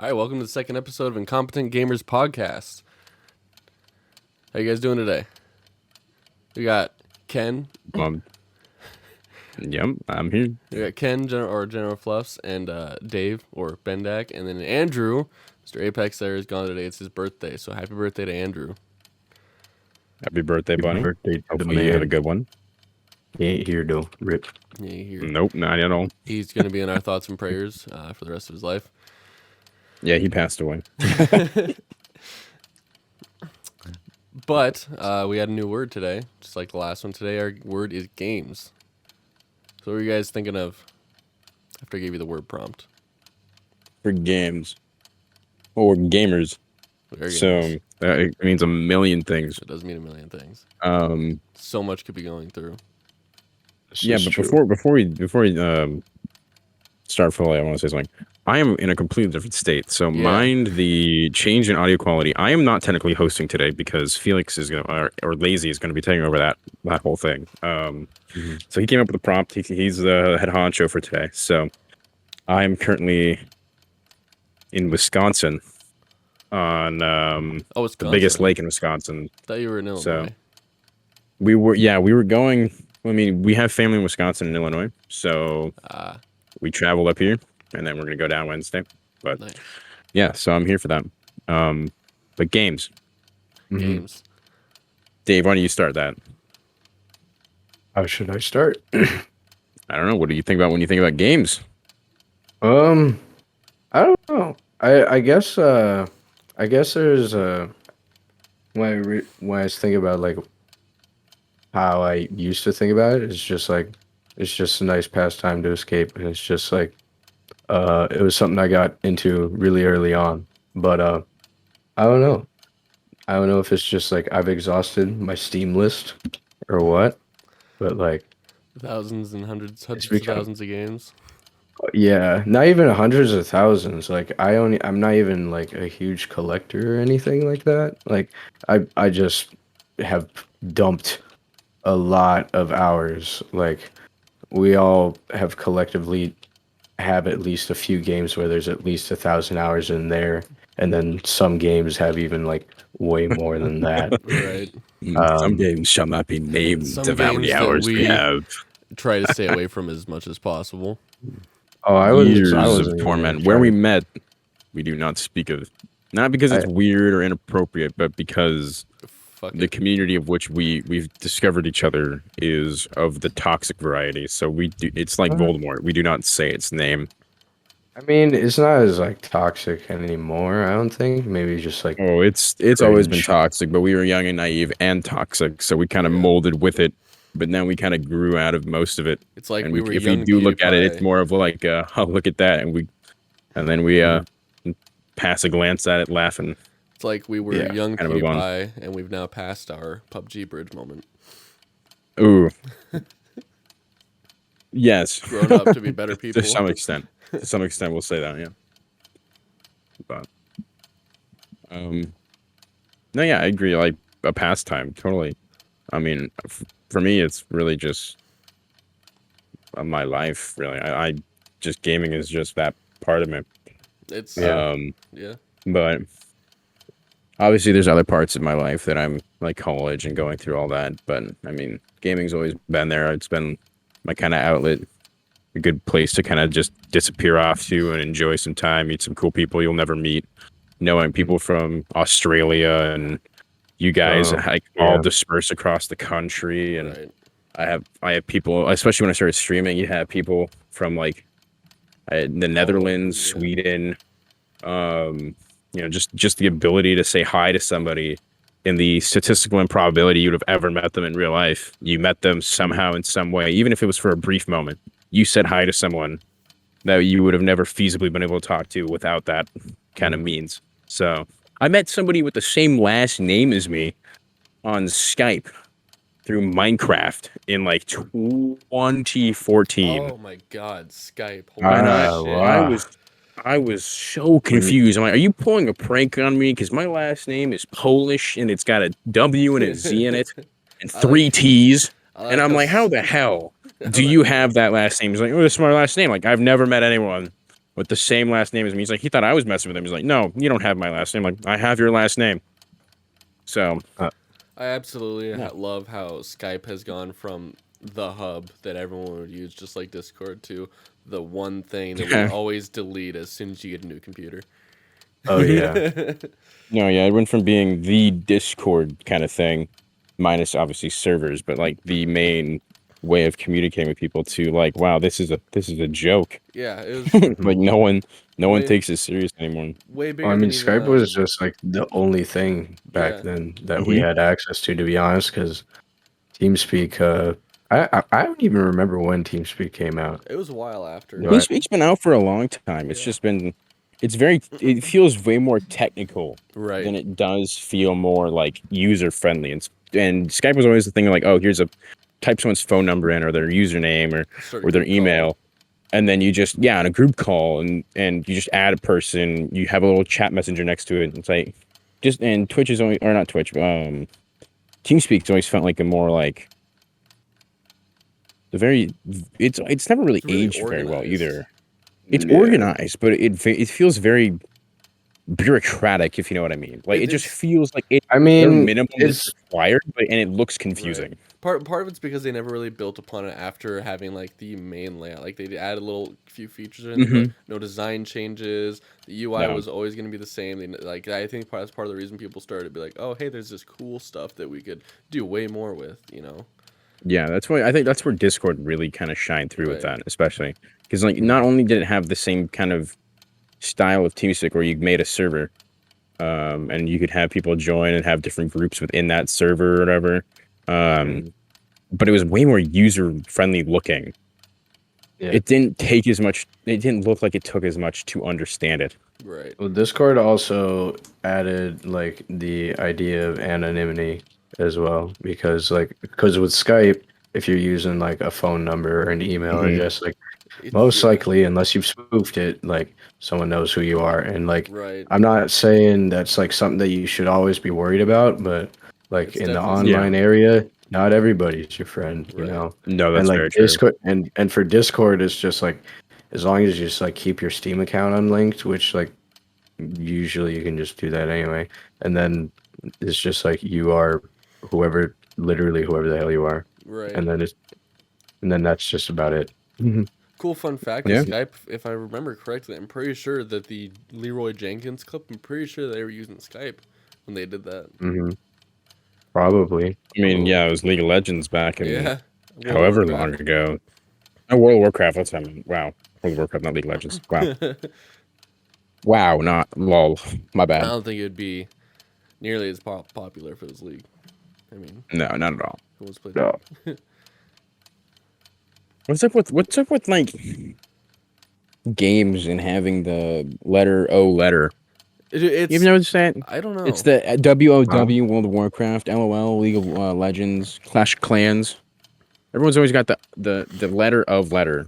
All right, welcome to the second episode of Incompetent Gamers Podcast. How you guys doing today? We got Ken. Yep, I'm here. We got Ken, General Fluffs, and Dave, or Bendak, and then Andrew. Mr. Apex there is gone today. It's his birthday, so happy birthday to Andrew. Happy birthday, Bunny. Birthday to the Hopefully you have a good one. He ain't here though. Rip. Yeah, here. Nope, not at all. He's going to be in our thoughts and prayers for the rest of his life. Yeah, he passed away. But we had a new word today, just like the last one. Today our word is games. So what are you guys thinking of after I gave you the word prompt? For games. Or gamers. So it means a million things. It does mean a million things. So much could be going through. Yeah, but before we start fully, I want to say something. I am in a completely different state, so mind the change in audio quality. I am not technically hosting today because Felix is gonna, or Lazy is gonna be taking over that whole thing. So he came up with the prompt. He's the head honcho for today. So I am currently in Wisconsin on Wisconsin. the biggest lake in Wisconsin. I thought you were in Illinois. So we were going. I mean, we have family in Wisconsin and Illinois, so we traveled up here. And then we're going to go down Wednesday. But nice. Yeah, so I'm here for that. But games. Games. Dave, why don't you start that? How should I start? I don't know. What do you think about when you think about games? I don't know. I guess there's when I think about like how I used to think about it, it's just a nice pastime to escape, and it's just like it was something I got into really early on, but I don't know. I don't know if it's just like I've exhausted my Steam list or what, but like thousands and hundreds of thousands of games. Yeah, not even hundreds of thousands. Like I'm not even like a huge collector or anything like that. Like I just have dumped a lot of hours. Like we all have collectively have at least a few games where there's at least 1,000 hours in there, and then some games have even like way more than that. Right. Some games shall not be named of how many hours we have. Try to stay away from as much as possible. Oh, I was years of torment. Where we met, we do not speak of. Not because it's weird or inappropriate, but because the community of which we've discovered each other is of the toxic variety. So it's like Voldemort. We do not say its name. I mean, it's not as like toxic anymore, I don't think. Maybe just like it's always been toxic, but we were young and naive and toxic, so we kind of molded with it. But now we kind of grew out of most of it. It's like if we do look at it, it's more of like, oh, look at that, and then we pass a glance at it, laughing. It's like we were young PewDiePie, and we've now passed our PUBG bridge moment. Ooh. Yes. Grown up to be better people. To some extent. To some extent, we'll say that, yeah. But, no, yeah, I agree. Like, a pastime, totally. I mean, for me, it's really just my life, really. I just, gaming is just that part of me. It's, But obviously, there's other parts of my life that I'm like college and going through all that. But I mean, gaming's always been there. It's been my kind of outlet, a good place to kind of just disappear off to and enjoy some time, meet some cool people you'll never meet, knowing people from Australia and you guys all dispersed across the country. And I have people, especially when I started streaming, you have people from like the Netherlands, Sweden, just the ability to say hi to somebody in the statistical improbability you'd have ever met them in real life. You met them somehow in some way, even if it was for a brief moment. You said hi to someone that you would have never feasibly been able to talk to without that kind of means. So I met somebody with the same last name as me on Skype through Minecraft in like 2014. Oh my God, Skype! I was so confused. I'm like, are you pulling a prank on me? Because my last name is Polish and it's got a W and a Z in it and 3 T's. And I'm like, how the hell do you have that last name? He's like, oh, this is my last name. Like, I've never met anyone with the same last name as me. He's like, he thought I was messing with him. He's like, no, you don't have my last name. Like, I have your last name. So I absolutely Yeah. love how Skype has gone from the hub that everyone would use, just like Discord, to the one thing that we Yeah. always delete as soon as you get a new computer. Oh yeah. no, yeah, it went from being the Discord kind of thing, minus obviously servers, but like the main way of communicating with people to like, wow, this is a joke. Yeah, it was Like no one Wait. takes it serious anymore. way bigger I than mean, even, Skype was just like the only thing back Yeah. then that we Mhm. had access to be honest. Because TeamSpeak, I don't even remember when TeamSpeak came out. it was a while after. No, I- TeamSpeak's been out for a long time. It's Yeah. just been, it feels way more technical Right. than it does feel more like user friendly. And Skype was always the thing like, oh, here's type someone's phone number in or their username Start a or their group call. email. And then you just, on a group call and you just add a person, you have a little chat messenger next to it. It's like, and Twitch is only, or not Twitch, TeamSpeak's always felt like a more like, it's never really It's really aged very well organized. either. It's Yeah. organized, but it feels very bureaucratic, if you know what I mean. Like it just It's- feels like it. I Bare mean, minimum is it's required, and it looks confusing. Part of it's because they never really built upon it after having like the main layout. Like they added a little few features in, but Mhm. no design changes. The UI No. was always going to be the same. Like I think that's part of the reason people started to be like, oh hey, there's this cool stuff that we could do way more with. You know. Yeah, that's why I think that's where Discord really kind of shined through with Right. that, especially because like not only did it have the same kind of style of TeamSpeak where you made a server, and you could have people join and have different groups within that server or whatever. But it was way more user friendly looking. Yeah. It didn't take as much. It didn't look like it took as much to understand it. Right. well, Discord also added like the idea of anonymity as well because with Skype, if you're using like a phone number or an email Mhm. address, like It's- most yeah, likely, unless you've spoofed it, like someone knows who you are. And like, Right. I'm not saying that's like something that you should always be worried about, but like It's in the definitely- online area, not everybody's your friend, you Right. know. No, that's And like very true. Discord, and for Discord, it's just like as long as you just like keep your Steam account unlinked, which like usually you can just do that anyway, and then it's just like you are literally whoever the hell you are, Right. and then that's just about it. Cool fun fact Yeah. is Skype, if I remember correctly, I'm pretty sure that the Leroy Jenkins clip, I'm pretty sure they were using Skype when they did that. Hmm. Probably. I mean, yeah, it was League of Legends back in Yeah. World of however long Warcraft. ago. Oh, World of Warcraft. That's wow. World of Warcraft, not League of Legends. Wow. Wow, not lol. My I bad. don't think it would be nearly as popular for this league. I mean, No, not at all. who wants to play No. that? What's up with like games and having the letter O letter? It's, You've noticed that? I don't know. It's the WOW, World of Warcraft, LOL, League of Legends, Clash of Clans. Everyone's always got the letter of letter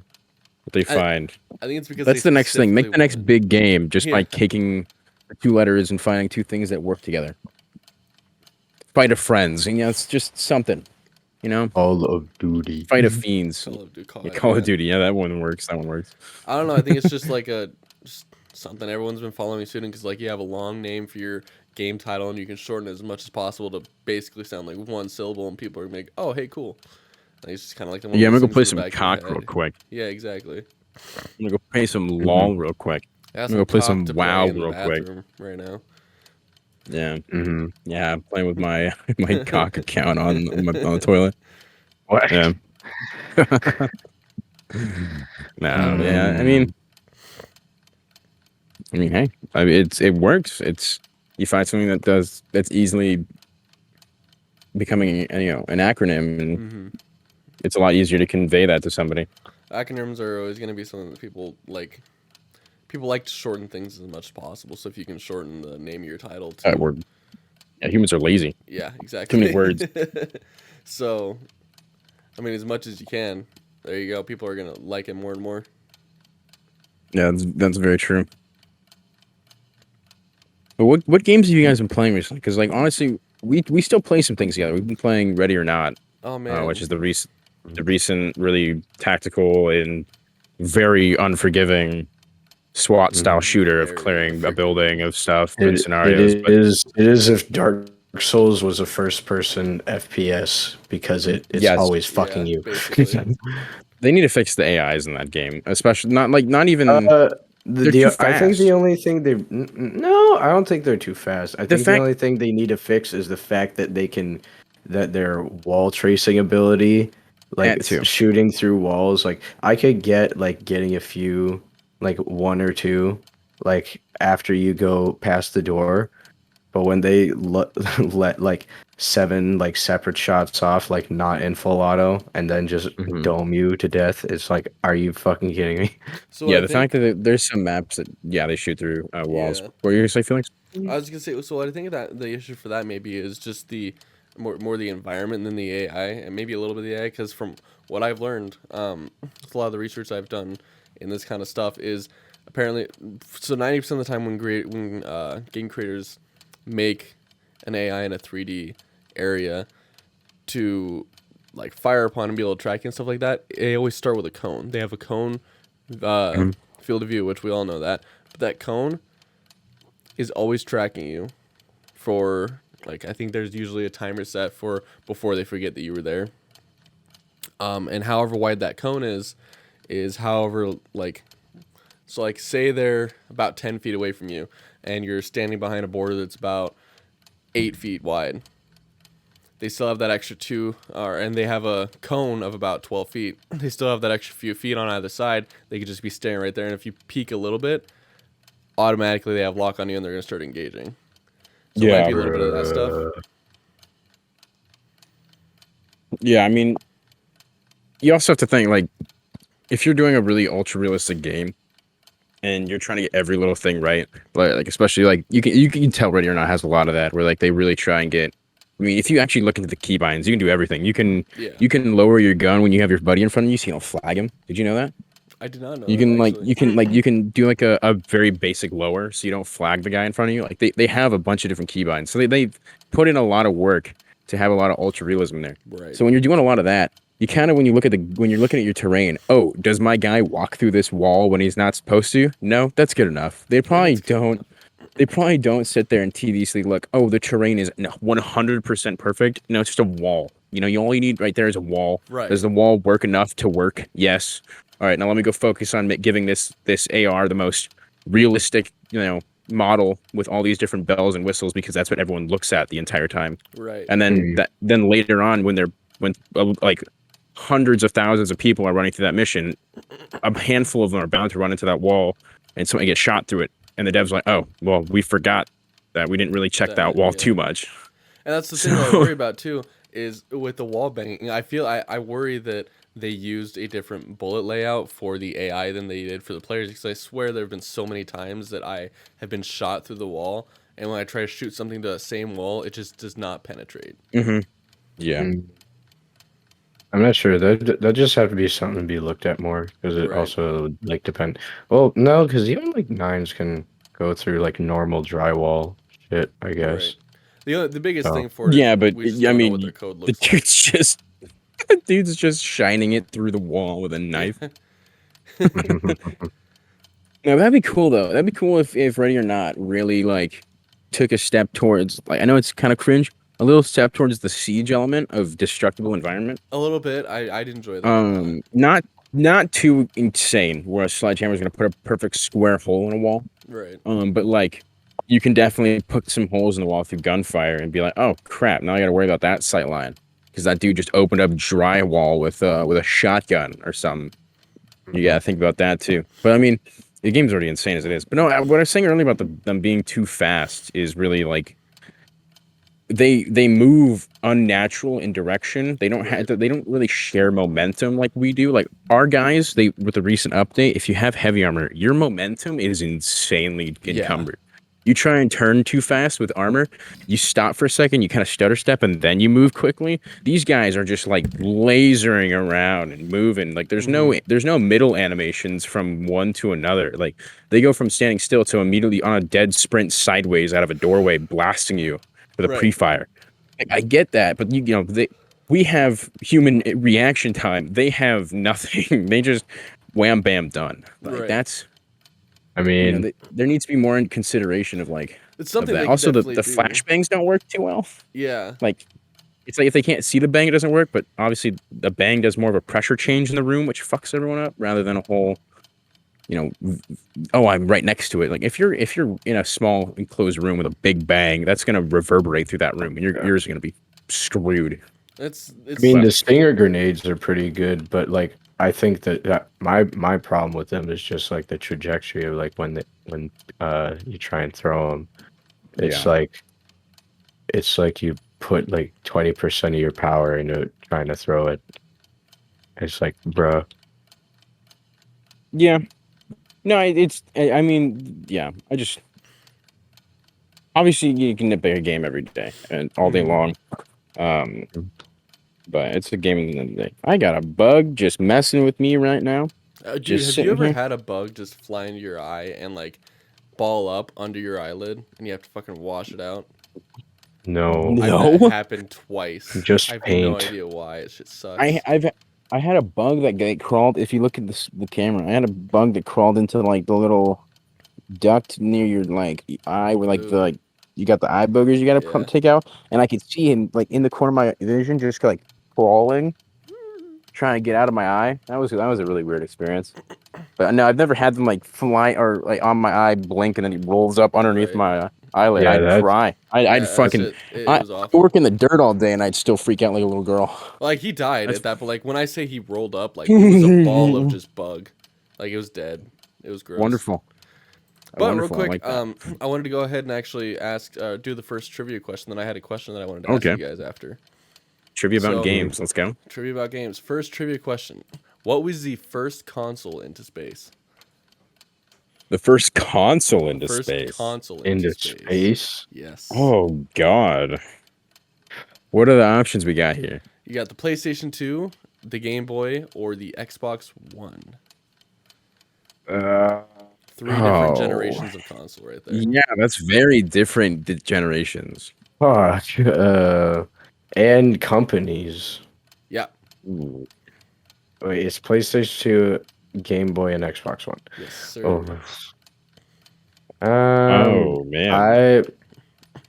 that they find. I think it's because That's they the next thing. Make the specifically next wanted- big game just by Yeah. taking the two letters and finding two things that work together. Fight of Friends. And it's just something. You know? Call of Duty. Fight of Fiends. Call of Duty. Call of Duty. Yeah, that one works. That one works. I don't know. I think it's just like just something everyone's been following suit because like you have a long name for your game title and you can shorten it as much as possible to basically sound like one syllable and people are gonna make, oh hey cool. And it's just kind of like the one. Yeah, of I'm those gonna go play things in some the back of cock your real head. quick. Yeah, exactly. I'm gonna go play some LOL real quick. I I'm gonna go play some to WoW in the real quick. bathroom right now. Yeah. Hmm. Yeah, I'm playing with my my cock account on the toilet. What? Yeah. No, yeah. I mean, hey, it works. It's you find something that's easily becoming an acronym, and Hmm. it's a lot easier to convey that to somebody. Acronyms are always gonna be something that people like. People like to shorten things as much as possible. So if you can shorten the name of your title to Humans are lazy. yeah, exactly. Too many words. So, I mean, as much as you can. There you go. People are gonna like it more and more. Yeah, that's very true. But what games have you guys been playing recently? Because like honestly, we still play some things together. We've been playing Ready or Not. Oh man, Which is the recent really tactical and very unforgiving SWAT style shooter of Very clearing a freaking- building of stuff and It scenarios. But is if Dark Souls was a first person FPS because it's Yes. always fucking Yeah, you. basically. they need to fix the AIs in that game, especially not even. The, They're too I think fast. the only thing no, I don't think they're too fast. I think the fact- only thing they need to fix is the fact that that their wall tracing ability, like That too. shooting through walls. Like I could get like getting a few, like one or two, like after you go past the door, but when they let like 7 like separate shots off, like not in full auto, and then just Mhm. dome you to death, it's like, are you fucking kidding me? So Yeah, I the think, fact that there's some maps that they shoot through walls. Yeah. What are you gonna say, Felix? I was gonna say, so I think that the issue for that maybe is just the more the environment than the AI, and maybe a little bit of the AI, because from what I've learned, with a lot of the research I've done in this kind of stuff is apparently, so 90% of the time when game creators make an AI in a 3D area to like fire upon and be able to track and stuff like that, they always start with a cone. They have a cone field of view, which we all know that, but that cone is always tracking you for, like, I think there's usually a timer set for before they forget that you were there. And however wide that cone is however, like, so like say they're about 10 feet away from you and you're standing behind a border that's about 8 feet wide. They still have that extra and they have a cone of about 12 feet. They still have that extra few feet on either side. They could just be staring right there. And if you peek a little bit, automatically they have lock on you and they're going to start engaging. So it might be a little bit of that stuff. Yeah, I mean, you also have to think, like, if you're doing a really ultra realistic game and you're trying to get every little thing right, like especially like you can tell Ready or Not has a lot of that, where like they really try and get. I mean, if you actually look into the keybinds, you can do everything. You can lower your gun when you have your buddy in front of you, so you don't flag him. Did you know that? I did not know. You can do like a very basic lower, so you don't flag the guy in front of you. Like they have a bunch of different keybinds, so they've put in a lot of work to have a lot of ultra realism there. Right. So when you're doing a lot of that, you kind of when you're looking at your terrain, oh, does my guy walk through this wall when he's not supposed to? No, that's good enough. They probably don't. They probably don't sit there and tediously look, oh, the terrain is 100% perfect. No, it's just a wall. You know, all you need right there is a wall. Right. Does the wall work enough to work? Yes. All right, now let me go focus on giving this AR the most realistic, model with all these different bells and whistles, because that's what everyone looks at the entire time. Right. And then then later on, when like hundreds of thousands of people are running through that mission, a handful of them are bound to run into that wall, and somebody gets shot through it. And the dev's like, oh, well, we forgot that we didn't really check that wall too much. And that's the thing that I worry about too, is with the wall banging. I feel I worry that they used a different bullet layout for the AI than they did for the players, because I swear there have been so many times that I have been shot through the wall, and when I try to shoot something to the same wall, it just does not penetrate. Mm-hmm. Yeah. I'm not sure. That just have to be something to be looked at more, because it Right. also like depend. Well, no, because even like 9s can go through like normal drywall shit, I guess. Right. The biggest Oh. thing for it, Yeah, is but we just I don't know mean, what their code the looks like. dude's just shining it through the wall with a knife. No, that'd be cool though. That'd be cool if Ready or Not really like took a step towards, like, I know it's kind of cringe, a little step towards the siege element of destructible environment. A little bit. I'd enjoy that. Not too insane where a sledgehammer is gonna put a perfect square hole in a wall. Right. But like you can definitely put some holes in the wall through gunfire and be like, oh crap, now I gotta worry about that sight line, because that dude just opened up drywall with a shotgun or something. You gotta think about that too. But I mean, the game's already insane as it is. But no, what I was saying earlier about them being too fast is really like they move unnatural in direction. They don't really share momentum like we do. Like our guys, with the recent update, if you have heavy armor, your momentum is insanely encumbered. You try and turn too fast with armor, you stop for a second, you kind of stutter step, and then you move quickly. These guys are just like lasering around and moving. Like there's no middle animations from one to another. Like they go from standing still to immediately on a dead sprint sideways out of a doorway, blasting you with a pre-fire. I get that, but we have human reaction time. They have nothing. They just wham bam done. Like that's. I You mean, know, there needs to be more in consideration of like It's something that. they Also, could the definitely do. flashbangs don't work too well. Yeah. Like, it's like if they can't see the bang, it doesn't work. But obviously, the bang does more of a pressure change in the room, which fucks everyone up, rather than a whole, oh, I'm right next to it. Like if you're in a small enclosed room with a big bang, that's gonna reverberate through that room, and your ears are gonna be screwed. It's I mean, Well- the stinger grenades are pretty good, but like I think that my problem with them is just like the trajectory of like when you try and throw them. It's Yeah. like you put like 20% of your power into trying to throw it. It's like, bruh. Yeah. No, I mean, yeah. I just obviously you can nitpick a game every day and all day Mhm. long. But it's a gaming at the end of the day. I got a bug just messing with me right now. Dude, Just have you sitting ever here. had a bug just fly into your eye and like ball up under your eyelid and you have to fucking wash it out? No. No. I've had it happen twice. Just I have no paint. idea why. It shit sucks. I had a bug that crawled. If you look at the camera, I had a bug that crawled into like the little duct near your like eye, where like Ooh. you got the eye boogers you gotta Yeah. take out, and I could see him like in the corner of my vision, just like crawling, trying to get out of my eye. That was a really weird experience. But no, I've never had them like fly or like on my eye blink and then he rolls up underneath Right. my eyelid. Yeah, I'd that's- cry. Yeah, I'd that fucking. shit, it I was awful. work in the dirt all day and I'd still freak out like a little girl. Like he died That's- at that, but like when I say he rolled up, like it was a ball of just bug. Like it was dead. It was gross. Wonderful. But Wonderful, I real like quick, that. I wanted to go ahead and actually ask, do the first trivia question. Then I had a question that I wanted to Okay. ask you guys after. Trivia about so- games. Let's go. Trivia about games. First trivia question: what was the first console into space? The first console into First space. console into space. space. Yes. Oh God. What are the options we got here? You got the PlayStation 2, the Game Boy, or the Xbox One. Three different Oh. generations of console right there. Yeah, that's very different generations. Fuck. And companies. Yeah. Ooh. Wait, it's PlayStation 2, Game Boy, and Xbox One. Yes, sir. Oh. Man.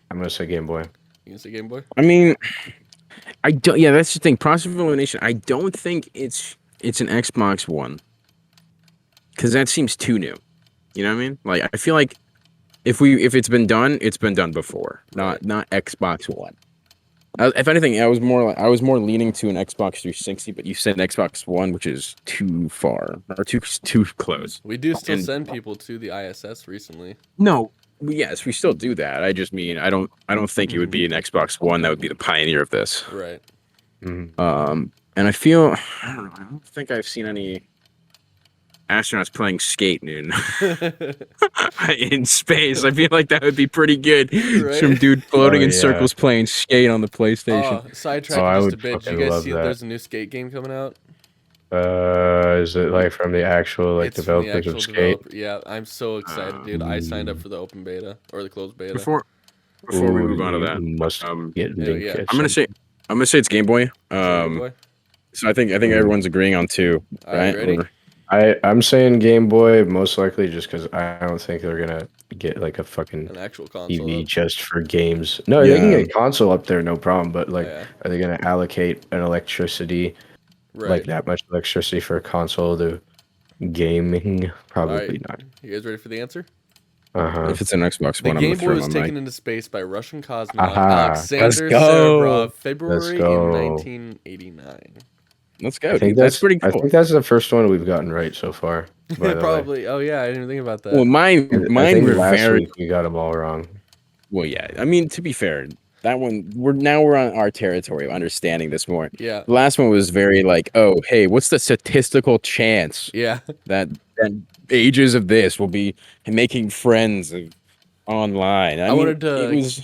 I'm gonna say Game Boy. You gonna say Game Boy? I mean, I don't. Yeah, that's the thing. Process of elimination. I don't think it's an Xbox One, because that seems too new. You know what I mean? Like, I feel like if it's been done, it's been done before. Right. Not Xbox One. If anything, I was more leaning to an Xbox 360, but you said Xbox One, which is too far or too close. We do still And- send people to the ISS recently. No. Yes, we still do that. I just mean I don't think it would be an Xbox One that would be the pioneer of this. Right. Mhm. And I feel I don't know. I don't think I've seen any astronauts playing skate in in space. I feel like that would be pretty good. Right. Some dude floating Oh, in yeah. circles playing skate on the PlayStation. Oh, sidetrack Oh, I just would a bit. Did fucking you guys love see that. there's a new skate game coming out? Is it like from the actual like It's from the developers actual of Skate? developer. Yeah, I'm so excited, dude. I signed up for the open beta or the closed beta. Before we Ooh, move on to you that, must get yeah, link yeah. at I'm gonna some- say it's Game Boy. Game Boy? So I think everyone's agreeing on two, All right, right? ready? Or- I'm saying Game Boy most likely just because I don't think they're gonna get like a fucking An actual console. TV though. just for games. No, they can Yeah. get a console up there, no problem. But like, Yeah. are they gonna allocate an electricity Right. like that much electricity for a console to gaming? Probably Alright. not. You guys ready for the answer? Uh-huh. If it's an Xbox The One, I'm Game gonna Boy throw was my taken mic. into space by Russian cosmonaut Aha. Alexander Let's go. Serebrov, February go. in 1989. Let's go. I think Dude. That's pretty I cool. think that's the first one we've gotten right so far. By the way. Probably. Oh yeah, I didn't even think about that. Well, mine I think were last very week we got them all wrong. well. Yeah, I mean, to be fair, that one we're on our territory of understanding this more. Yeah. The last one was very like, oh, hey, what's the statistical chance Yeah. that ages of this will be making friends online? I mean, wanted to- It was,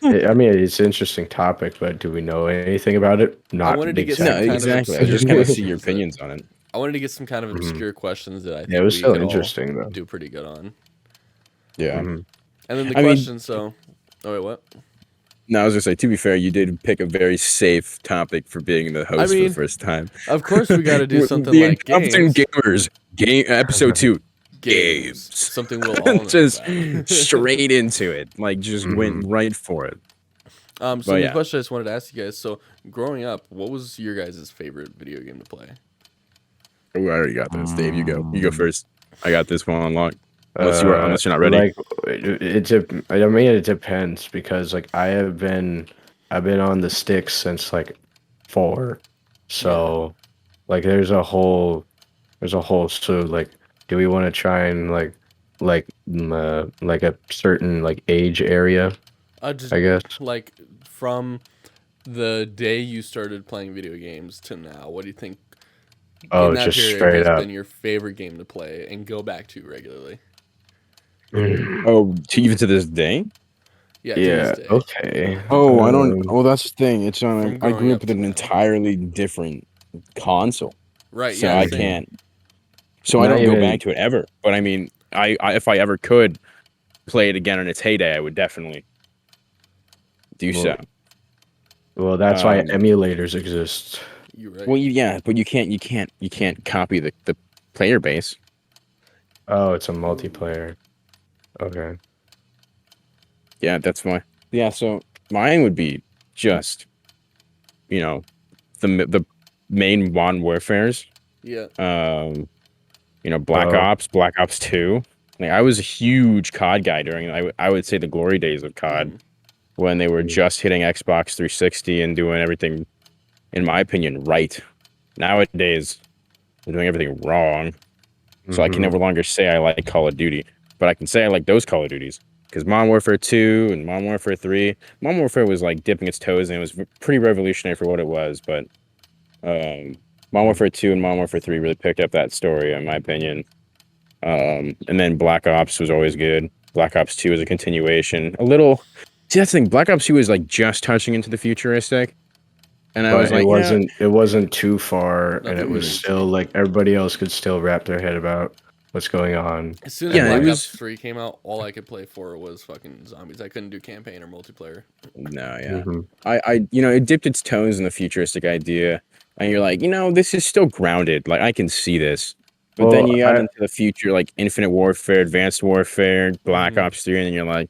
I mean, it's an interesting topic, but do we know anything about it? Not wanted to get no, some kind of exactly. I was just obscure gonna see your questions that- opinions on it. I wanted to get some kind of Mhm. obscure questions that I think Yeah, it was we so could all interesting though. do pretty good on. Yeah. Mhm. And then the I mean- question, so oh wait, what? No, I was gonna say. To be fair, you did pick a very safe topic for being the host for mean, the first time. Of course we gotta do something the like Incompetent games. Gamers game episode 2. Games. Something we'll all know just about. straight into it. Like just went Mhm. right for it. So But the yeah. question I just wanted to ask you guys. So growing up, what was your guys' favorite video game to play? Ooh, I already got this. Dave, you go. You go first. I got this one on lock. Unless you're not ready. Like I mean, it depends because like I've been on the sticks since like 4, so like so like do we want to try and like a certain like age area, Just I guess. like from the day you started playing video games to now, what do you think Oh, in that just period straight has up. been your favorite game to play and go back to regularly? Oh, even to this day? Yeah, to Yeah, this day. okay. Oh, I don't. Um, Well, that's the thing. It's on. From I growing grew up up with to an now. entirely different console, Right, so yeah, I same. can't. So I Not don't go even- back to it ever. But I mean, I if I ever could play it again in its heyday, I would definitely do Well, so. Well, that's why Um, emulators exist. You're right. Well, yeah, but you can't copy the player base. Oh, it's a multiplayer. Okay. Yeah, that's my. Yeah, so mine would be just, you know, the main Modern Warfares. Yeah. Black Oh. Ops, Black Ops 2. Like, I was a huge COD guy during, I would say, the glory days of COD, Mhm. when they were Mhm. just hitting Xbox 360 and doing everything, in my opinion, right. Nowadays, they're doing everything wrong. So I can Mhm. no longer say I like Call of Duty, but I can say I like those Call of Duties. Because Modern Warfare 2 and Modern Warfare 3, Modern Warfare was like dipping its toes and it was pretty revolutionary for what it was, but Modern Warfare 2 and Modern Warfare 3 really picked up that story, in my opinion. And then Black Ops was always good. Black Ops 2 is a continuation. See, that's the thing. Black Ops 2 is like just touching into the futuristic. And I was But like, it wasn't too far, and it Nothing was crazy. still like everybody else could still wrap their head about what's going on. As soon as Yeah, it Black was- Ops 3 came out, all I could play for was fucking zombies. I couldn't do campaign or multiplayer. no, yeah. Mhm. It dipped its toes in the futuristic idea. And you're like, this is still grounded. Like, I can see this. But then Well, you got into the future, like Infinite Warfare, Advanced Warfare, Black Mhm. Ops 3, and then you're like,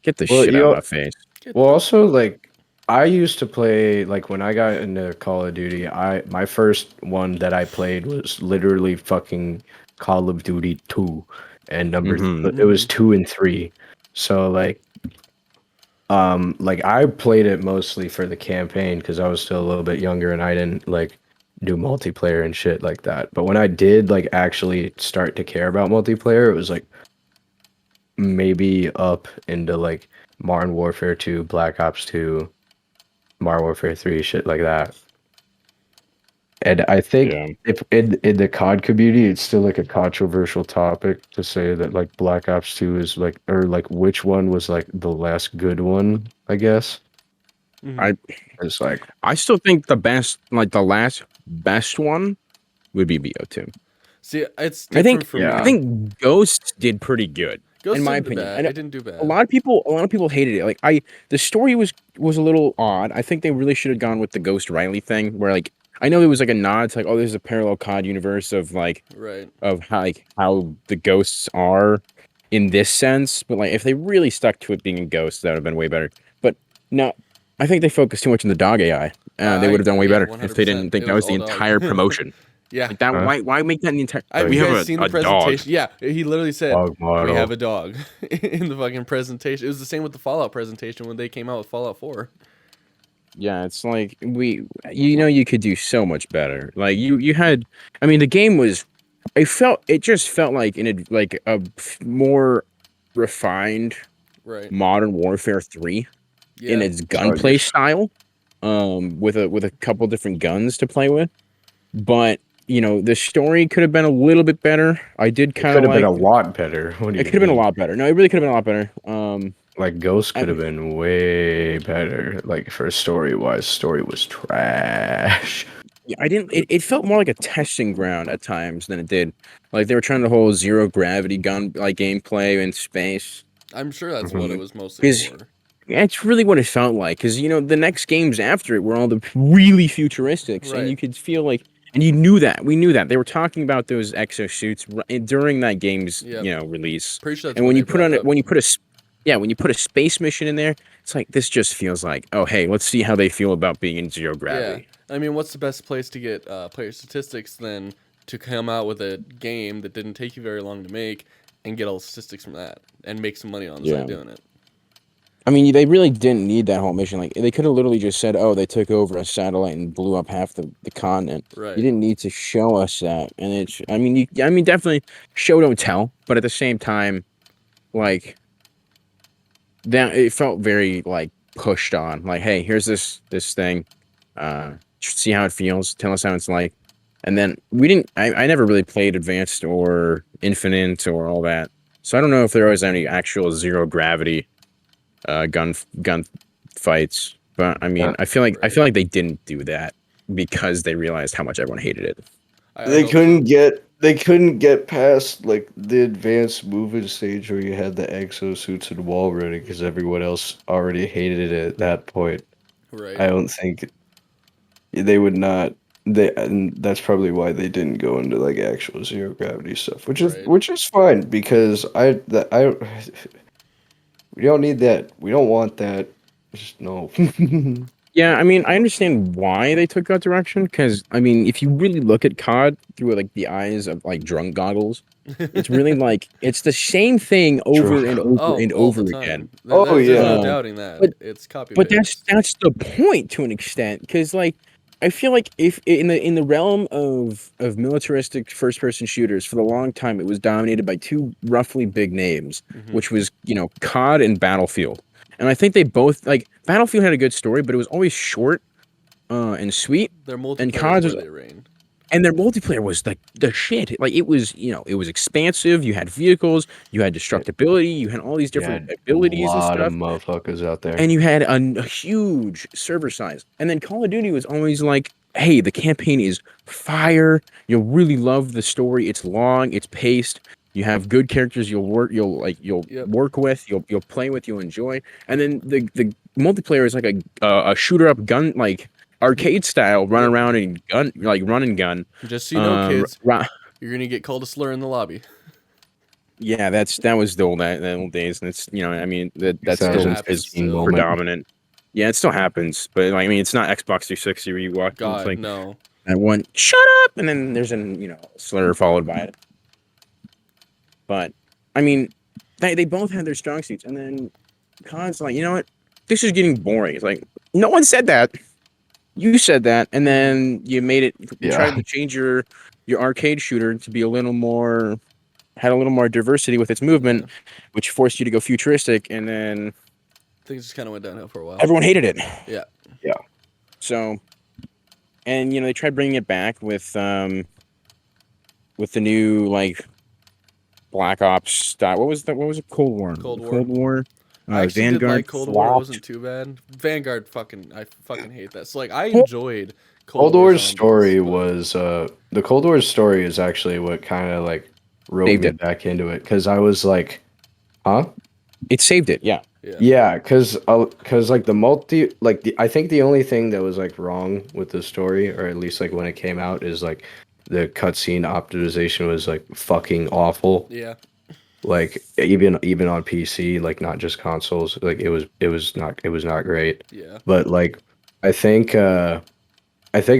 get the Well, shit you out of know- my face. Well, also like I used to play like when I got into Call of Duty, my first one that I played was literally fucking Call of Duty 2 and Mhm. it was 2 and 3. So like I played it mostly for the campaign because I was still a little bit younger and I didn't like do multiplayer and shit like that. But when I did like actually start to care about multiplayer, it was like maybe up into like Modern Warfare 2, Black Ops 2, Modern Warfare 3, shit like that. And I think Yeah. if in the COD community, it's still like a controversial topic to say that like Black Ops 2 is like, or like which one was like the last good one, I guess. Mhm. It's like, I still think the last best one would be BO2. See, it's I think different for yeah. me. I think Ghost did pretty good. Ghost in my didn't do opinion. bad. I know It didn't do bad. a lot of people hated it. Like the story was a little odd. I think they really should have gone with the Ghost Riley thing, where like I know there was like a nod to like, oh, there's a parallel COD universe of like Right. of how the ghosts are in this sense, but like if they really stuck to it being a ghost, that would have been way better. But no, I think they focused too much on the dog AI. They I would have done way agree, better if they 100%. didn't think It that was was the all dog. entire promotion. Yeah. Like that, Huh? why make that the entire? Have we you have guys seen the a dog. presentation? Yeah, he literally said, dog "We model. have a dog" in the fucking presentation. It was the same with the Fallout presentation when they came out with Fallout 4. Yeah, it's like you could do so much better. Like you had, I mean, the game was, it just felt like like a more refined Right. Modern Warfare 3 in Yeah. its gunplay style, with a couple different guns to play with. But the story could have been a little bit better. I did It kind could of have been like. a lot better. What do It you could have been a mean? lot better. No, it really could have been a lot better. Like Ghost I- could have been way better. Like for story wise, story was trash. Yeah, I didn't. It felt more like a testing ground at times than it did. Like they were trying to hold zero gravity gun like gameplay in space. I'm sure that's what it Mhm. was mostly Is- for. It's really what it felt like, because the next games after it were all the really futuristics, Right. and you could feel like And you knew that. We knew that. They were talking about those exosuits during that game's, Yep. release. Pretty sure that's And what when they you put brought on it, up. when you put when you put a space mission in there, it's like this just feels like, oh hey, let's see how they feel about being in zero Yeah, gravity. I mean, what's the best place to get player statistics than to come out with a game that didn't take you very long to make and get all the statistics from that and make some money on the Yeah. side doing it? I mean, they really didn't need that whole mission. Like, they could have literally just said, "Oh, they took over a satellite and blew up half the continent." Right. You didn't need to show us that. And it's, I mean, definitely show don't tell. But at the same time, like, that it felt very like pushed on. Like, hey, here's this thing. See how it feels. Tell us how it's like. And then we didn't. I never really played Advanced or Infinite or all that. So I don't know if there was any actual zero gravity gun fights. But I mean, Yeah. I feel like Right. they didn't do that because they realized how much everyone hated it. I They hope couldn't get past like the advanced movement stage where you had the exosuits and wall running because everyone else already hated it at that point. Right. I don't think they would not. And that's probably why they didn't go into like actual zero gravity stuff, Right. which is fine because we don't need that. We don't want that. Just no. Yeah, I mean, I understand why they took that direction because I mean, if you really look at COD through like the eyes of like drunk goggles, it's really like it's the same thing over and over Oh, and all over the time. again. There's yeah. no doubting that. But- It's copy But paste. that's the point to an extent because like I feel like if in the realm of militaristic first person shooters for the long time it was dominated by two roughly big names, Mhm. which was COD and Battlefield. And I think they both like Battlefield had a good story, but it was always short and sweet. Their and multiplayer COD is was where they reign. and their multiplayer was like the shit. Like it was expansive. You had vehicles, you had destructibility, you had all these different abilities and A lot stuff. of motherfuckers out there. And you had a huge server size. And then Call of Duty was always like, hey, the campaign is fire. You'll really love the story. It's long, it's paced. You have good characters you'll Yep. work with, you'll play with, you'll enjoy. And then the multiplayer is like a shooter up gun like arcade style, run Yep. around and run and gun. Just so you know, kids, Ra- you're gonna get called a slur in the lobby. yeah, that was the old days, and it's I mean that's still is 2015 still. moment. predominant. Yeah, it still happens, but like, I mean, it's not Xbox 360 where you walk and it's God, like no. that one, shut up, and then there's an slur followed by it. But I mean, they both had their strong suits, and then COD's like, you know what, this is getting boring. It's like no one said that. You said that, and then you made it. You Yeah. tried to change your arcade shooter to be a little more diversity with its movement, which forced you to go futuristic, and then Things just kind of went downhill for a while. everyone hated it. Yeah. Yeah. So, and they tried bringing it back with the new like Black Ops style. What was that? What was it? Cold War. Cold War. Cold War. I actually Vanguard did like Cold War. It flopped. wasn't too bad. Vanguard, I fucking hate that. So like, I Cold- enjoyed Cold War War's Zombies, story but- was the Cold War's story is actually what kind of like roped Saved me it. back into it because I was like, huh? It saved it. Yeah. Yeah, because like I think the only thing that was like wrong with the story, or at least like when it came out, is like the cutscene optimization was like fucking awful. Yeah. Like even on PC, like not just consoles, like it was not great. Yeah. But like I think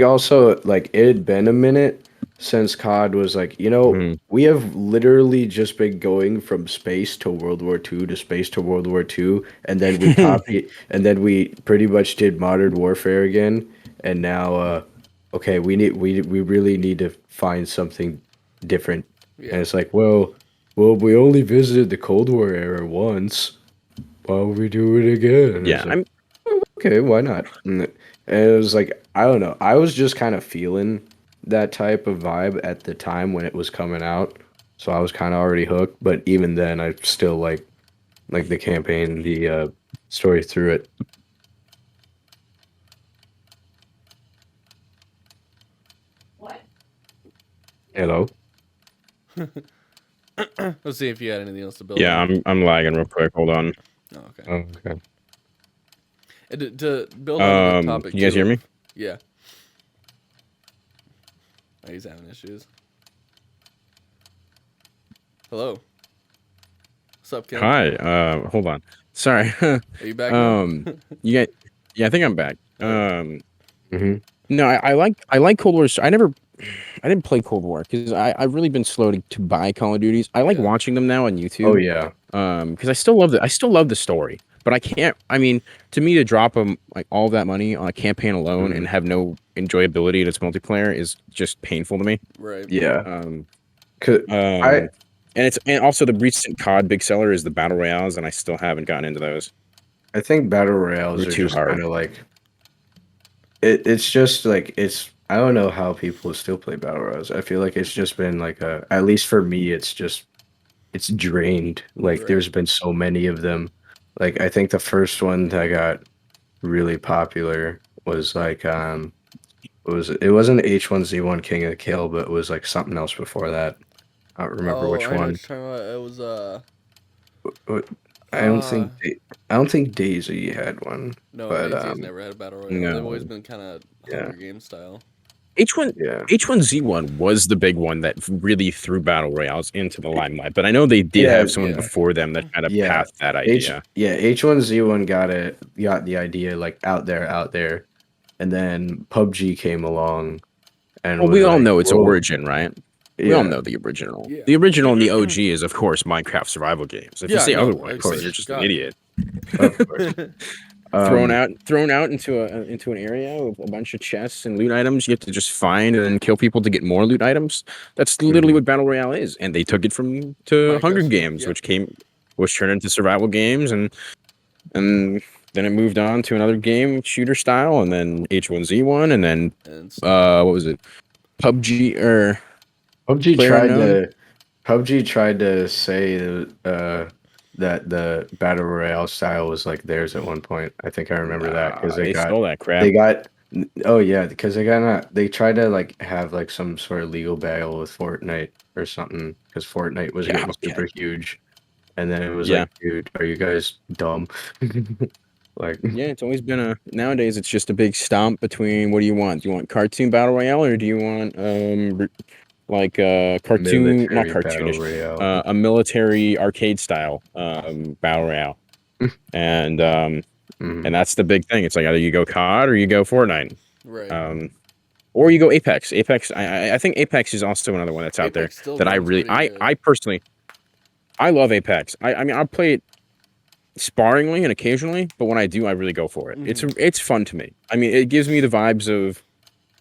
also like it had been a minute since COD was like, Mhm. we have literally just been going from space to World War II to space to World War II, and then we we pretty much did Modern Warfare again, and now okay, we really need to find something different. Yeah. And it's like, well, we only visited the Cold War era once. Why would we do it again? And Yeah. it's like, okay, why not? And it was like, I don't know. I was just kind of feeling that type of vibe at the time when it was coming out. So I was kind of already hooked. But even then, I still like the campaign, the story through it. What? Hello? Let's see if you had anything else to build. Yeah. on. I'm lagging real quick. Hold on. Oh, okay. Oh, okay. And to build on the topic. You guys too hear me? of- Yeah. Oh, he's having issues. Hello. What's up, Ken? Hi. Hold on. Sorry. Are you back now? You get. Yeah, I think I'm back. Okay. No, I like Cold War. I didn't play Cold War because I've really been slow to buy Call of Duties. I like Yeah. watching them now on YouTube. Oh yeah. Because I still love the story, but I can't. I mean, to me, to drop them like all that money on a campaign alone and have no enjoyability in its multiplayer is just painful to me. Right. Yeah. Um, 'Cause and also the recent COD big seller is the battle royales, and I still haven't gotten into those. I think battle royales They're are too just hard. kind of like it's just like it's I don't know how people still play battle royals. I feel like it's just been like at least for me it's drained. Like Right. there's been so many of them. Like I think the first one that got really popular was like it wasn't H1Z1 King of the Kill, but it was like something else before that. I don't remember Oh, which I know what one. you're talking about. It was What- uh I don't think Daisy had one, no, but DayZ has never had a battle royale. They've always No. been kind of Yeah. Hunger Games style. yeah. H1Z1 was the big one that really threw battle royales into the limelight, but I know they did Yeah, have someone yeah. before them that kind of Yeah. passed that idea. H1Z1 got the idea like out there, and then PUBG came along and Well, was we all like, know its whoa, origin, right? We all yeah, know the original. Yeah. The original and the OG is, of course, Minecraft survival games. If you Yeah, say no, otherwise, of course. then you're just God. an idiot. of course. Thrown out into an area with a bunch of chests and loot items. You have to just find and then kill people to get more loot items. That's literally what battle royale is, and they took it to Minecraft Hunger too, Games, yeah. which turned into survival games, and then it moved on to another game, shooter style, and then H1Z1, and then And what was it, PUBG or PUBG PlayerUnknown? tried to say that the battle royale style was like theirs at one point. I think I remember that because They stole that crap. they got oh yeah, because they tried to like have like some sort of legal battle with Fortnite or something because Fortnite was Yeah, getting okay. super huge, and then it was Yeah. like, dude, are you guys dumb? Like, Yeah, it's always been nowadays it's just a big stomp between what do you want? Do you want cartoon battle royale or do you want cartoon, not military battle cartoonish, royale. a military arcade style battle royale. And Mhm. that's the big thing. It's like either you go COD or you go Fortnite. right. Or you go Apex. I think Apex is also another one that's out Apex there still that runs pretty good. I personally I love Apex. I mean I'll play it sparingly and occasionally, but when I do, I really go for it. It's fun to me. I mean, it gives me the vibes of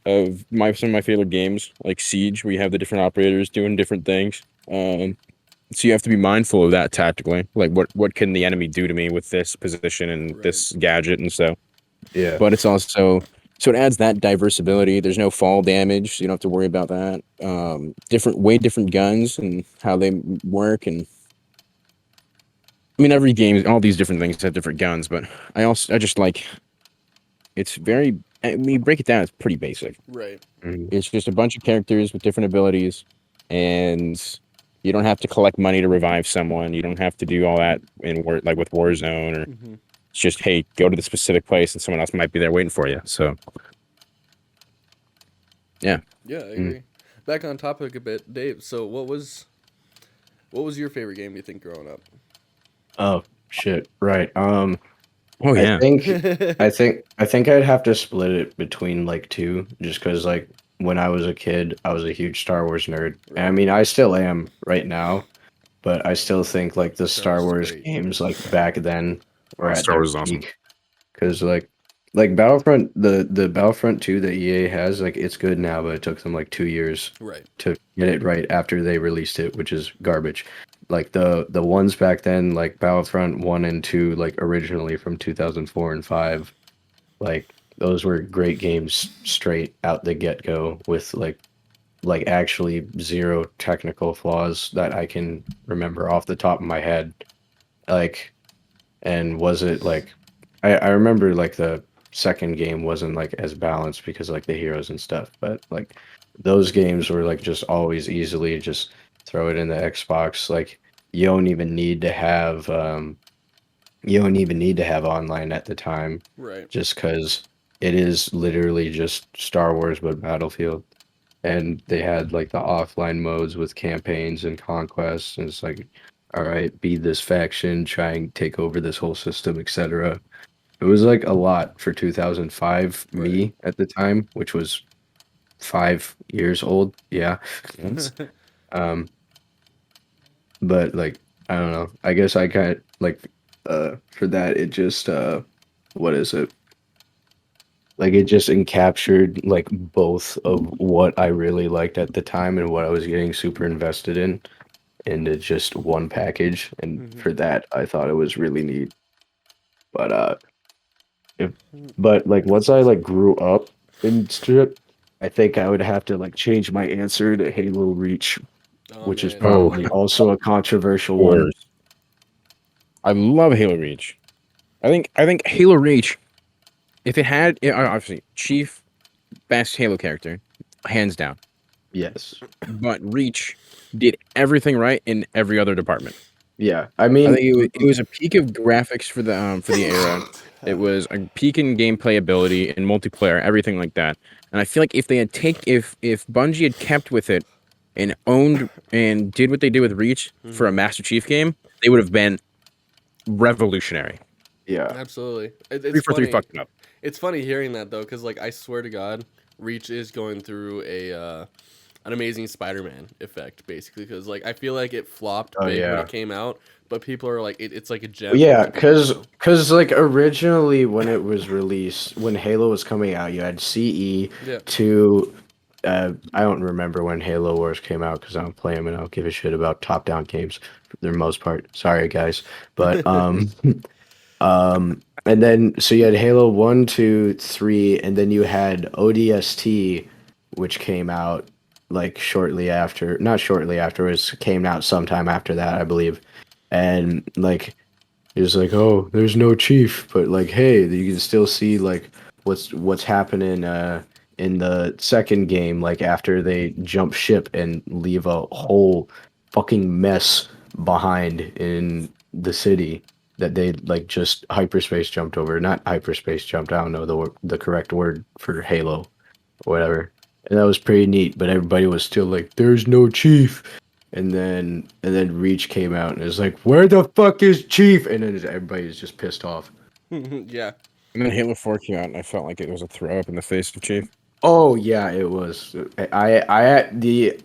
some of my favorite games like Siege, where you have the different operators doing different things. So you have to be mindful of that tactically. Like what can the enemy do to me with this position and Right. this gadget and so. Yeah. But it's also so it adds that diversibility. There's no fall damage, so you don't have to worry about that. Way different guns and how they work and. I mean, every game, all these different things have different guns, but I just like, it's very, I mean, you break it down, it's pretty basic. Right. Mhm. It's just a bunch of characters with different abilities, and you don't have to collect money to revive someone. You don't have to do all that like with Warzone, or it's just, hey, go to the specific place and someone else might be there waiting for you. So, yeah. Yeah, I agree. Back on topic a bit, Dave. So what was your favorite game, do you think, growing up? Oh shit. Right. Oh, I yeah. think I'd have to split it between like two, just because like when I was a kid, I was a huge Star Wars nerd. And I mean, I still am right now, but I still think like the Star Wars is Wars great. games like back then were at Star their Wars is awesome. peak. Because like Battlefront, the Battlefront 2 that EA has, like it's good now, but it took them like 2 years Right. to get it right after they released it, which is garbage. Like the ones back then, like Battlefront 1 and 2, like originally from 2004 and 5, like those were great games straight out the get-go with like actually zero technical flaws that I can remember off the top of my head. Like, and was it like I remember like the second game wasn't like as balanced because like the heroes and stuff, but like those games were like just always easily just throw it in the Xbox. Like you don't even need to have online at the time, Right. just because it is literally just Star Wars but Battlefield. and they had like the offline modes with campaigns and conquests, and it's like, all right, be this faction, try and take over this whole system, etc. It was like a lot for 2005 Right. me at the time, which was 5 years old. Yeah. Um, but like I don't know. I guess I kind of like for that it just what is it? Like it just encaptured like both of what I really liked at the time and what I was getting super invested in into just one package. And Mhm. for that, I thought it was really neat. But if but like once I like grew up in Strip, I think I would have to like change my answer to Halo Reach, Oh which is man. Oh, probably also a controversial one. course. I love Halo Reach. I think Halo Reach, if it had obviously Chief, best Halo character, hands down. Yes. But Reach did everything right in every other department. Yeah. I I mean, think it was a peak of graphics for the era. It was a peak in gameplay ability and multiplayer, everything like that. And I feel like if they had if Bungie had kept with it and owned and did what they did with Reach for a Mhm. Master Chief game, they would have been revolutionary. yeah. Absolutely. It, Three it's for three funny. fucked it up. It's funny hearing that though, because like I swear to God, Reach is going through a an amazing Spider-Man effect, basically. Because like I feel like it flopped Oh big when yeah. it came out, but people are like, it's like a gem. Yeah, to people cause, now. cause like originally when it was released, when Halo was coming out, you had CE Yeah. to I don't remember when Halo Wars came out because I don't play them and I don't give a shit about top-down games for the most part. Sorry guys, but and then so you had Halo 1, 2, 3, and then you had ODST, which came out like shortly after, not shortly afterwards, came out sometime after that, I believe. And like it was like, oh, there's no chief, but like, hey, you can still see like what's happening in the second game, like after they jump ship and leave a whole fucking mess behind in the city that they like just hyperspace jumped over. Not hyperspace jumped, I don't know the correct word for Halo or whatever. And that was pretty neat, but everybody was still like, there's no chief. And then Reach came out and it was like, where the fuck is Chief? And then everybody's just pissed off. Yeah. And then Halo 4 came out, and I felt like it was a throw up in the face of Chief. Oh yeah, it was. I had the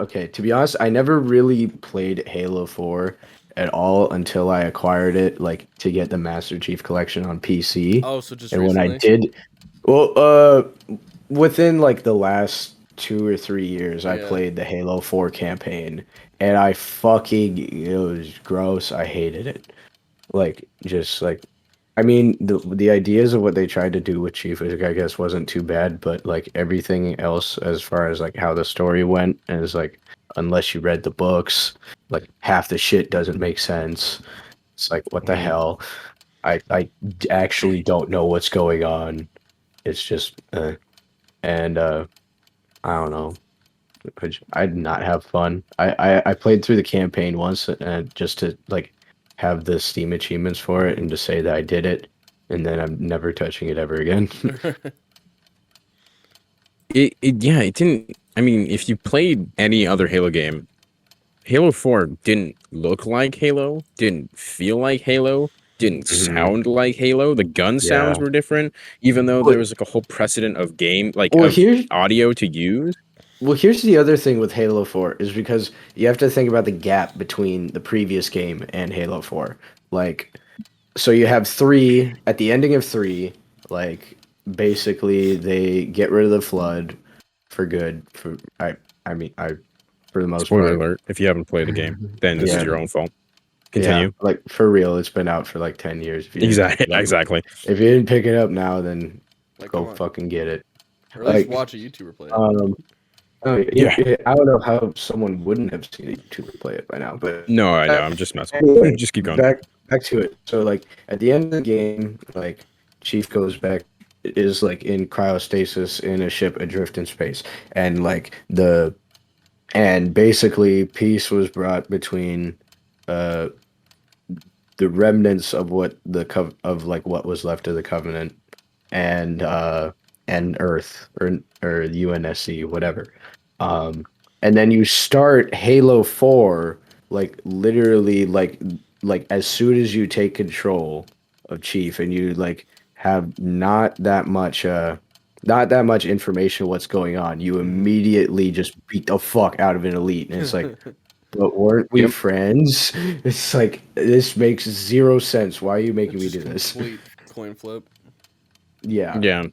okay, to be honest, I never really played Halo 4 at all until I acquired it like to get the Master Chief collection on PC. Oh, so just And when I recently. did, well, within like the last 2 or 3 years, I Yeah. played the Halo 4 campaign, and I fucking it was gross. I hated it. Like just like I mean the ideas of what they tried to do with Chief, I guess, wasn't too bad, but like everything else as far as like how the story went is like unless you read the books, like half the shit doesn't make sense. It's like what the Mhm. hell? Actually don't know what's going on. It's just and I don't know. I did not have fun. I played through the campaign once just to like have the Steam achievements for it and to say that I did it, and then I'm never touching it ever again. Yeah, it didn't. I mean, if you played any other Halo game, Halo 4 didn't look like Halo, didn't feel like Halo, didn't Mhm. sound like Halo. The gun sounds Yeah. were different, even though Well, there was like a whole precedent of game, like well, of here's audio to use. well, here's the other thing with Halo 4 is because you have to think about the gap between the previous game and Halo 4. Like, so you have three at the ending of three, like basically they get rid of the flood for good. I mean I for the most Spoiler part. alert, if you haven't played the game, then this is Yeah, your own fault. yeah, Continue. like for real, it's been out for like 10 years. If you didn't pick Exactly. it up, Exactly. if you didn't pick it up now, then Like, go come on. fucking get it. Or at least Like, watch a YouTuber play it. um, oh, Yeah. I don't know how someone wouldn't have seen a YouTuber play it by now, but No, I know. I'm just messing. anyway, Just keep going. back to it. So like at the end of the game, like Chief goes back is like in cryostasis in a ship adrift in space, and like and basically peace was brought between uh the remnants of what of like what was left of the covenant and and Earth or UNSC, whatever. And then you start Halo 4 like literally like as soon as you take control of Chief and you like have not that much information of what's going on, you immediately just beat the fuck out of an elite. And it's like, but weren't we Yep. friends? It's like this makes zero sense. Why are you making me Just do this? complete coin flip. Yeah. Yeah.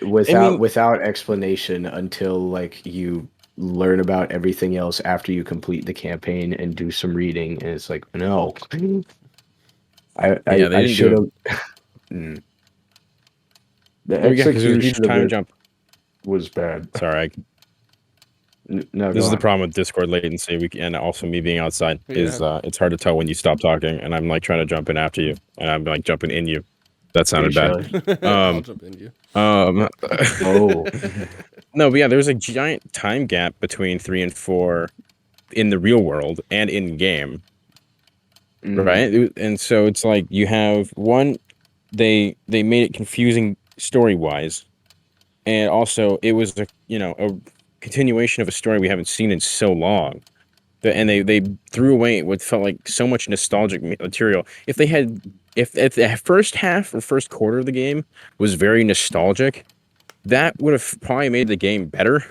Without mean- without explanation until like you learn about everything else after you complete the campaign and do some reading, and it's like, no. Yeah, they I didn't should do have. The Oh, yeah, because it was a huge execution of time it jump. was bad. Sorry, No, this go is the on. problem with Discord latency. And also me being outside is it's hard to tell when you stop talking, and I'm like trying to jump in after you, and I'm like jumping in you. That sounded bad. Shelly. I'll jump into you. Oh, No, but yeah, there's a giant time gap between 3 and 4 in the real world and in game, right? And so it's like you have one, they made it confusing story wise, and also it was a a continuation of a story we haven't seen in so long. And they threw away what felt like so much nostalgic material. If they had, if the first half or first quarter of the game was very nostalgic, that would have probably made the game better.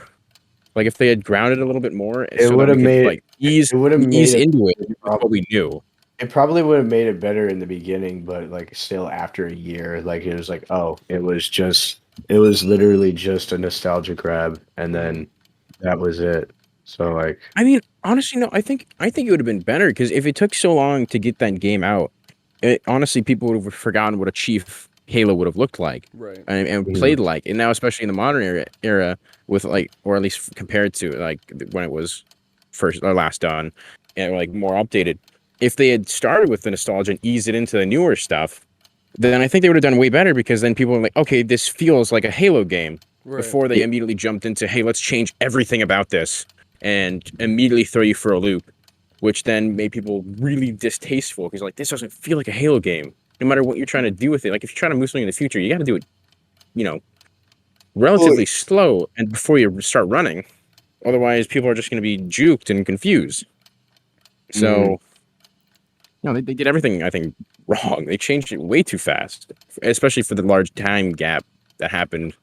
Like if they had grounded a little bit more, it so would that have we could made like ease it would have made it. into it with what we knew. It probably would have made it better in the beginning, but like still after a year, like it was like, oh, it was literally just a nostalgia grab, and then that was it. So like, I mean, honestly, no. I think it would have been better because if it took so long to get that game out, honestly, people would have forgotten what a Chief Halo would have looked like Right. and Mhm. played like. And now, especially in the modern era, with like, or at least compared to like when it was first or last done, and like more updated. If they had started with the nostalgia and eased it into the newer stuff, then I think they would have done way better because then people were like, okay, this feels like a Halo game. Right. Before they immediately jumped into, hey, let's change everything about this and immediately throw you for a loop, which then made people really distasteful because like this doesn't feel like a Halo game. No matter what you're trying to do with it, like if you're trying to move something in the future, you got to do it, relatively slow and before you start running. Otherwise, people are just going to be juked and confused. So, they did everything I think wrong. They changed it way too fast, especially for the large time gap that happened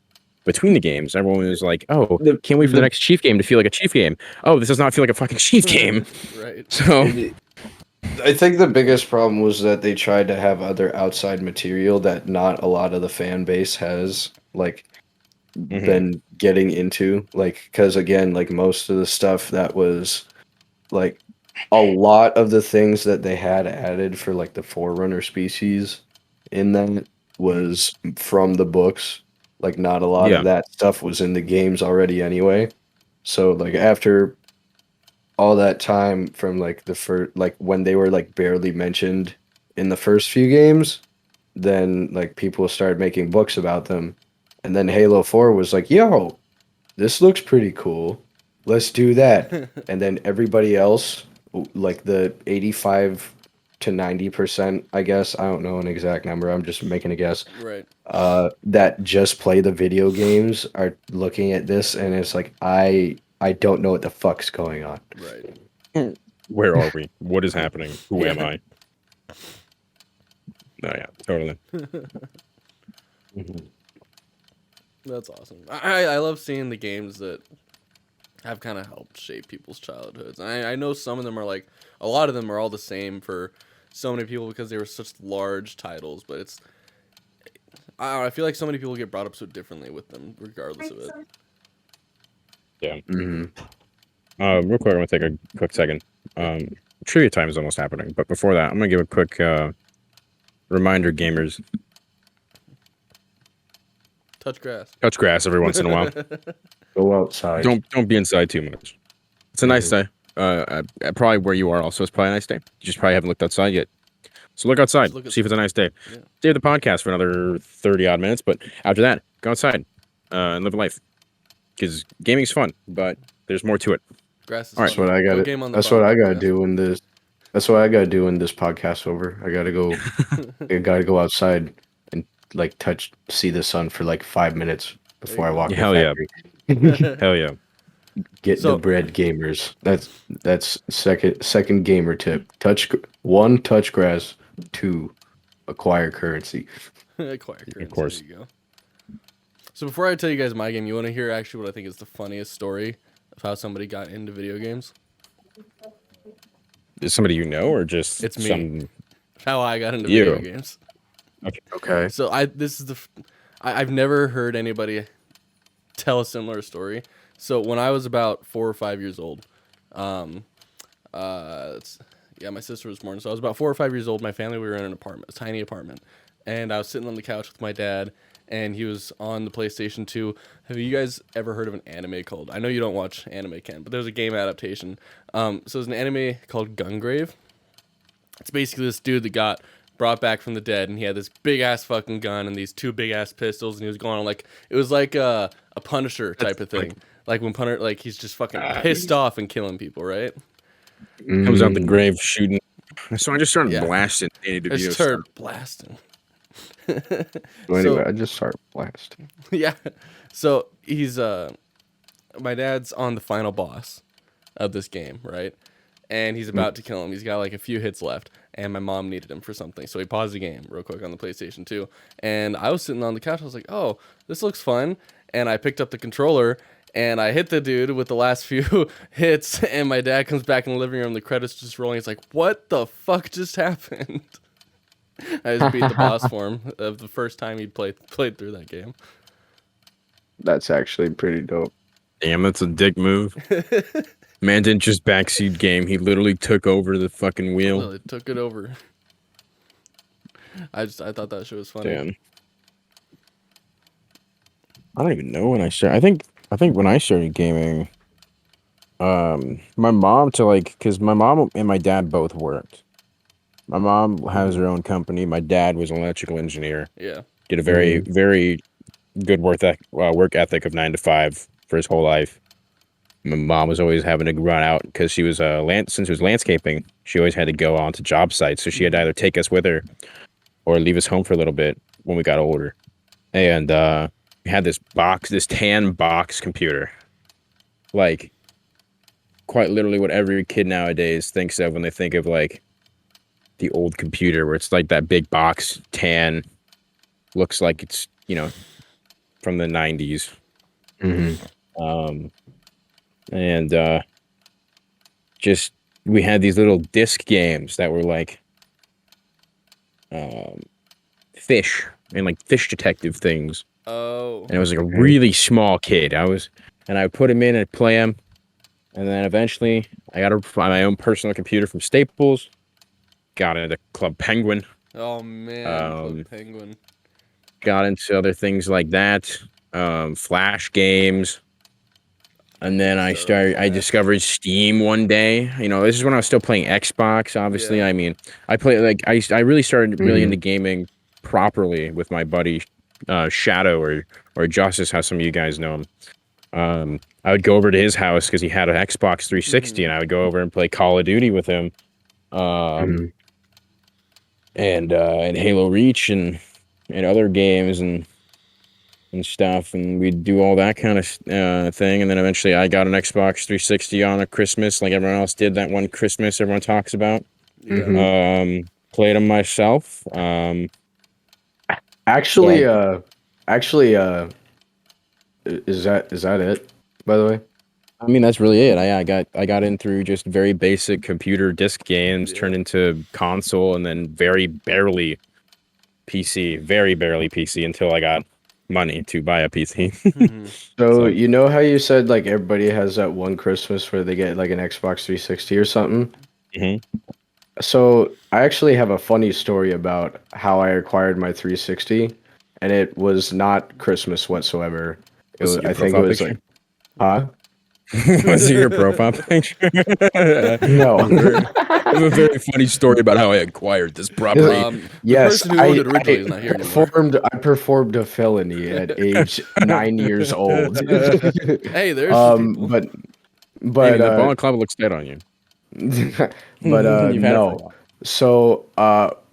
between the games. Everyone was like, "Oh, can't wait for the next Chief game to feel like a Chief game." Oh, this does not feel like a fucking Chief game. Right. So, I think the biggest problem was that they tried to have other outside material that not a lot of the fan base has like been getting into, like because again, like most of the stuff that was like a lot of the things that they had added for like the Forerunner species in that was from the books. Like not a lot Yeah. of that stuff was in the games already anyway. So like after all that time from like the first, like when they were like barely mentioned in the first few games, then like people started making books about them. And then Halo 4 was like, yo, this looks pretty cool. Let's do that. And then everybody else, like the 85 to 90%, I guess, I don't know an exact number, I'm just making a guess, Right. that just play the video games are looking at this and it's like, I don't know what the fuck's going on. Right. where are we? What is happening? Who am I? Oh yeah, totally. That's awesome. I love seeing the games that have kind of helped shape people's childhoods. And I know some of them are like, a lot of them are all the same for so many people because they were such large titles, but it's, I don't know, I feel like so many people get brought up so differently with them regardless of it. Yeah. Mm-hmm. Real quick, I'm gonna take a quick second. Trivia time is almost happening, but before that, I'm gonna give a quick reminder, gamers. Touch grass. Touch grass every once in a while. Go outside. Don't be inside too much. It's a nice day. Probably where you are also is probably a nice day. You just probably haven't looked outside yet. So look outside, Look see if it's a nice day. Yeah. Stay with the podcast for another 30 odd minutes, but after that, go outside and live a life. Because gaming's fun, but there's more to it. Grass is All right, That's fun. what I Go got. game on the That's what I podcast. gotta do when this. That's what I gotta do when this podcast over. I gotta go. I gotta go outside and like see the sun for like 5 minutes. before There I you walk the Hell yeah. factory. Hell yeah. Get So- the bread, gamers. That's second gamer tip. One, touch grass. Two, acquire currency. Acquire currency. course. There you go. So before I tell you guys my game, you want to hear actually what I think is the funniest story of how somebody got into video games? Is somebody you know or just It's me. some How I got into You. video games. Okay. So I've never heard anybody tell a similar story. So when I was about 4 or 5 years old, my sister was born. So I was about 4 or 5 years old. My family, we were in an apartment, a tiny apartment, and I was sitting on the couch with my dad, and he was on the PlayStation 2. Have you guys ever heard of an anime called? I know you don't watch anime, Ken, but there's a game adaptation. So there's an anime called Gungrave. It's basically this dude that got brought back from the dead, and he had this big ass fucking gun and these two big ass pistols, and he was going on it was like a Punisher type of thing. Like when Punisher, like he's just fucking pissed off and killing people, right? comes out the grave shooting. So I just started Yeah. blasting Danny I DeVito. just started blasting. So anyway, I just start blasting. Yeah. So he's my dad's on the final boss of this game, right? And he's about to kill him. He's got like a few hits left, and my mom needed him for something. So he paused the game real quick on the PlayStation 2. And I was sitting on the couch. I was like, "Oh, this looks fun." And I picked up the controller and I hit the dude with the last few hits, and my dad comes back in the living room, the credits just rolling. He's like, "What the fuck just happened?" I just beat the boss for him of the first time he'd played through that game. That's actually pretty dope. Damn, that's a dick move. Man didn't just backseat game. He literally took over the fucking wheel. Well, it took it over. I thought that shit was funny. Damn. I don't even know when I started. I think when I started gaming, my mom because my mom and my dad both worked. My mom has her own company. My dad was an electrical engineer. Yeah. Did a very, very good work ethic of 9 to 5 for his whole life. My mom was always having to run out because she was since it was landscaping, she always had to go on to job sites. So she had to either take us with her or leave us home for a little bit when we got older. And we had this tan box computer. Like, quite literally what every kid nowadays thinks of when they think of, like, the old computer, where it's like that big box, tan, looks like it's, from the 90s. And just we had these little disc games that were like fish and like fish detective things. Oh. And I was like a really small kid. I would put them in and play them. And then eventually I got my own personal computer from Staples. Got into Club Penguin. Oh man. Club Penguin. Got into other things like that. Flash games. And then I discovered Steam one day. This is when I was still playing Xbox, obviously. Yeah. I mean, I really started really into gaming properly with my buddy Shadow or Justice, how some of you guys know him. I would go over to his house because he had an Xbox 360, and I would go over and play Call of Duty with him. And Halo Reach and other games and stuff, and we'd do all that kind of thing. And then eventually I got an Xbox 360 on a Christmas, like everyone else did that one Christmas everyone talks about. Yeah. Played them myself. Actually, is that it? By the way, I mean, that's really it. I got in through just very basic computer disc games, Yeah. turned into console, and then very barely PC until I got money to buy a PC. so So- you know how you said like everybody has that one Christmas where they get like an Xbox 360 or something. Mhm. So I actually have a funny story about how I acquired my 360, and it was not Christmas whatsoever. Was it your I think it profile was picture? like, huh? Was it your profile picture? No. I have a very funny story about how I acquired this property. The Yes, person who owned it originally is not here anymore. I performed a felony at age 9 years old. Hey, there's some people. but Hey, the ball club looks dead on you. but You've had it for a no. while. So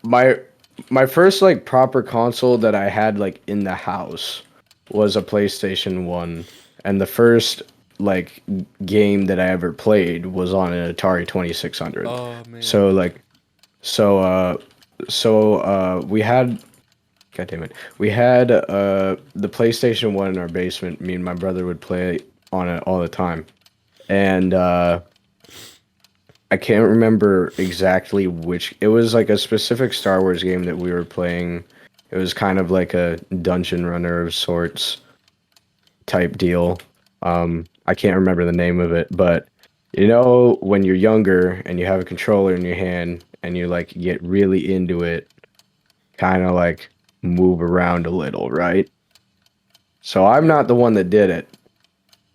my first like proper console that I had like in the house was a PlayStation 1, and the first like game that I ever played was on an Atari 2600. Oh man. So like we had God damn it. We had the PlayStation 1 in our basement. Me and my brother would play on it all the time. And I can't remember exactly which. It was like a specific Star Wars game that we were playing. It was kind of like a dungeon runner of sorts type deal. I can't remember the name of it, but you know when you're younger and you have a controller in your hand and you like get really into it, kind of like move around a little, right? So I'm not the one that did it,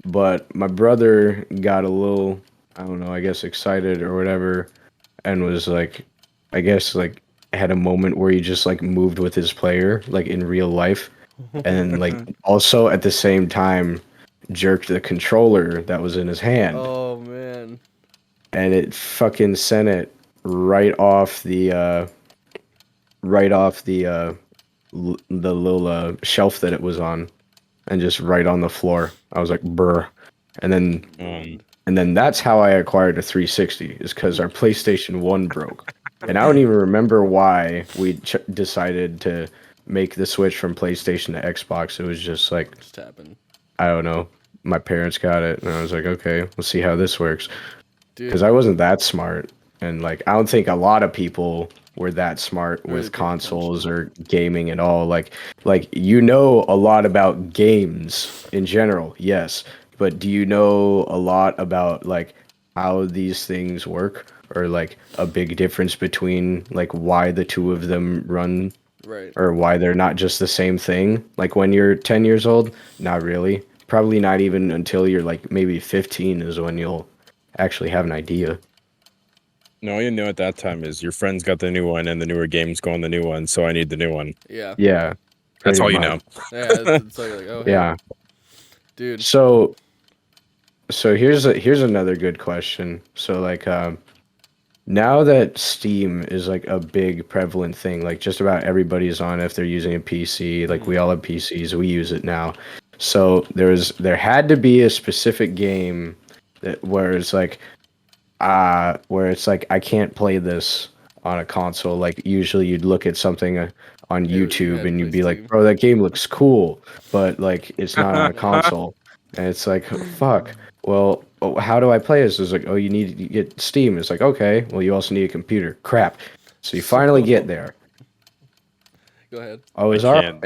but my brother got a little, I don't know, I guess excited or whatever, and was like, I guess like had a moment where he just like moved with his player, like in real life, and like also at the same time jerked the controller that was in his hand, Oh man. and it fucking sent it right off the the little shelf that it was on, and just right on the floor. I was like, "Brr," and then that's how I acquired a 360, is because our PlayStation 1 broke, and I don't even remember why we decided to make the switch from PlayStation to Xbox. It was just like, Just happened. I don't know. My parents got it, and I was like, okay, let's see how this works. Dude. Because I wasn't that smart, and like I don't think a lot of people were that smart Really with paying consoles or gaming at all. Like you know a lot about games in general, yes, but do you know a lot about like how these things work, or like a big difference between like why the two of them run, Right. or why they're not just the same thing? Like when you're 10 years old, not really. Probably not even until you're like maybe 15 is when you'll actually have an idea. No, all you know at that time is your friends got the new one and the newer games go on the new one, so I need the new one. Yeah. Yeah. That's pretty all you much. know. Yeah. It's like oh hey, Yeah. dude. So here's another good question. So like now that Steam is like a big prevalent thing, like just about everybody's on it if they're using a PC, like we all have PCs, we use it now. So there had to be a specific game that where it's like I can't play this on a console. Like usually you'd look at something on You YouTube had to and you'd play be like, Steam. bro, that game looks cool, but like it's not on a console. And it's like, fuck. Well, how do I play this? It's like, oh, you need to get Steam. It's like, okay, well, you also need a computer. Crap. So you finally get there. Go ahead. Oh, is I can't.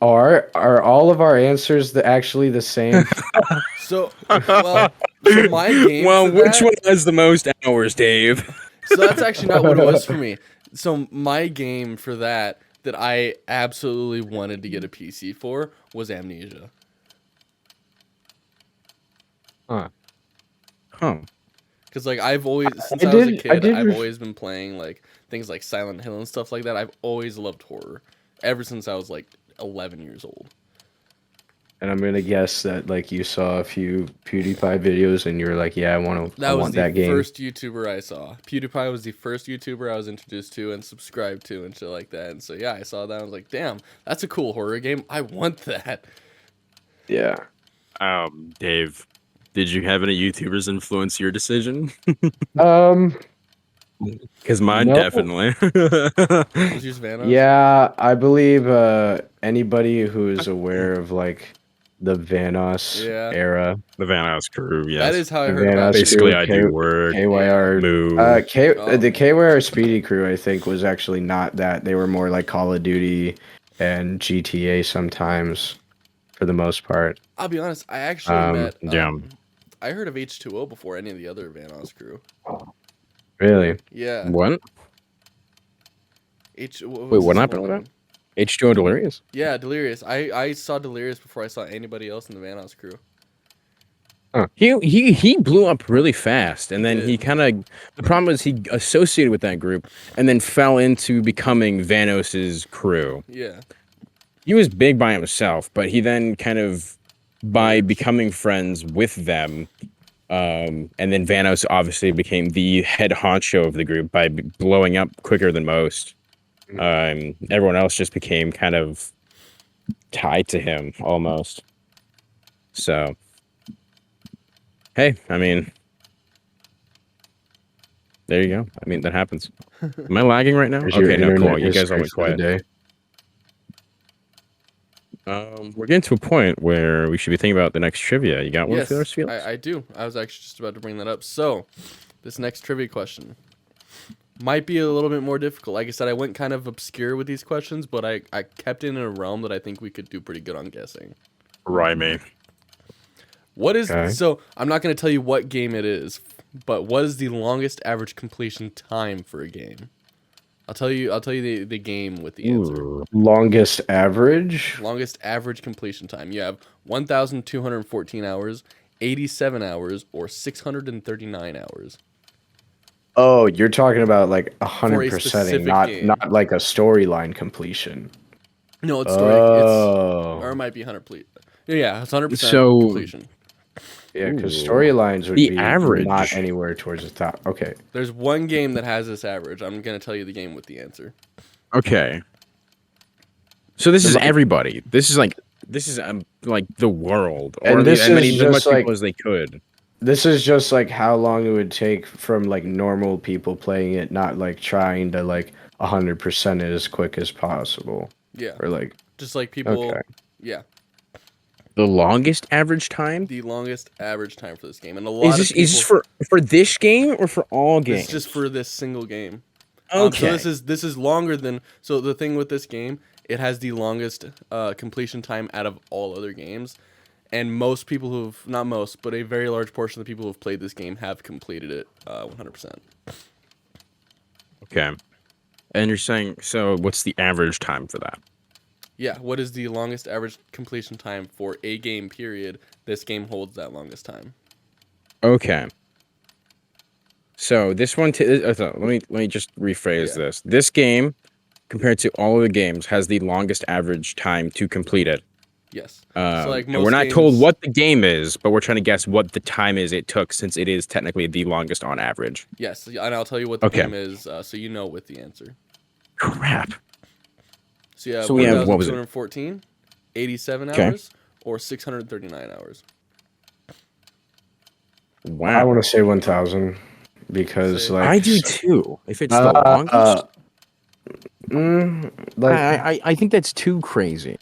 are all of our answers actually the same? So well, so my game. Well, for which that- one has the most hours, Dave? So that's actually not what it was for me. So my game for that I absolutely wanted to get a PC for was Amnesia. Huh. Because like I've always since I I was a did- I kid, did I've ref- always been playing like things like Silent Hill and stuff like that. I've always loved horror ever since I was like 11 years old. And I'm gonna guess that like you saw a few PewDiePie videos and you were like, yeah, I want That was want the that game. first YouTuber I saw. PewDiePie was the first YouTuber I was introduced to and subscribed to and shit like that. And so yeah, I saw that. I was like, damn, that's a cool horror game. I want that. Yeah. Dave, did you have any YouTubers influence your decision? Because mine No. definitely. Was yours Vanos? Yeah, I believe anybody who is aware of like the Vanos Yeah. era, The Van House crew, yes. That is how I The heard about Vanos it. basically crew, I do word, KYR, moo. the KYR Speedy crew, I think, was actually not that. They were more like Call of Duty and GTA sometimes, for the most part. I'll be honest, I actually met. yeah. I heard of H2O before any of the other Vanos crew. Really? Yeah. What? Wait, what happened with that? H2O Delirious? Yeah, Delirious. I saw Delirious before I saw anybody else in the Vanos crew. He blew up really fast, and then did. he kind of. The problem was he associated with that group, and then fell into becoming Vanos's crew. Yeah. He was big by himself, but he then kind of, by becoming friends with them, and then Vanos obviously became the head honcho of the group by blowing up quicker than most. Everyone else just became kind of tied to him almost. So, hey, I mean, there you go. I mean, that happens. Am I lagging right now? Here's your Okay, no, internet cool. You guys all history went for the quiet. day. We're getting to a point where we should be thinking about the next trivia. You got one for us, Felix? I do. I was actually just about to bring that up. So, this next trivia question might be a little bit more difficult. Like I said, I went kind of obscure with these questions, but I kept it in a realm that I think we could do pretty good on guessing. Rhyme. What is Okay. so? I'm not going to tell you what game it is, but what is the longest average completion time for a game? I'll tell you the game with the answer. Ooh. Longest average? Longest average completion time. You have 1,214 hours, 87 hours, or 639 hours. Oh, you're talking about like For a 100%ing, specific not game. not like a storyline completion. No, it's story. Or it Oh, might be 100. Yeah, it's 100% So- completion. yeah, because Ooh. storylines would The be average. not anywhere towards the top. Okay, There's one game that has this average. I'm gonna tell you the game with the answer. Okay. So this is Like- everybody. This is like the world, And this as many is as much just, like- people as they could. this is just like how long it would take from like normal people playing it, not like trying to like 100% it as quick as possible, Yeah, or like just like people. okay. Yeah, The longest average time the longest average time for this game, and a lot is of this people. for this game or for all games? This is just for this single game. Okay. So this is longer than. So the thing with this game, it has the longest completion time out of all other games, and most people who've not most, but a very large portion of the people who've played this game have completed it 100%. Okay. And you're saying, so what's the average time for that? Yeah, what is the longest average completion time for a game period? This game holds that longest time. Okay. So this one, let me just rephrase Yeah. this. This game, compared to all of the games, has the longest average time to complete it. Yes. And we're most not told games- what the game is, but we're trying to guess what the time is it took, since it is technically the longest on average. Yes, and I'll tell you what the Okay. game is, so you know with the answer. Crap. So you have So we have- what was it? 1,214, 87 Okay. hours, or 639 hours. I Wow. want to say 1,000 because Say- like I do too. If it's the longest, like I think that's too crazy.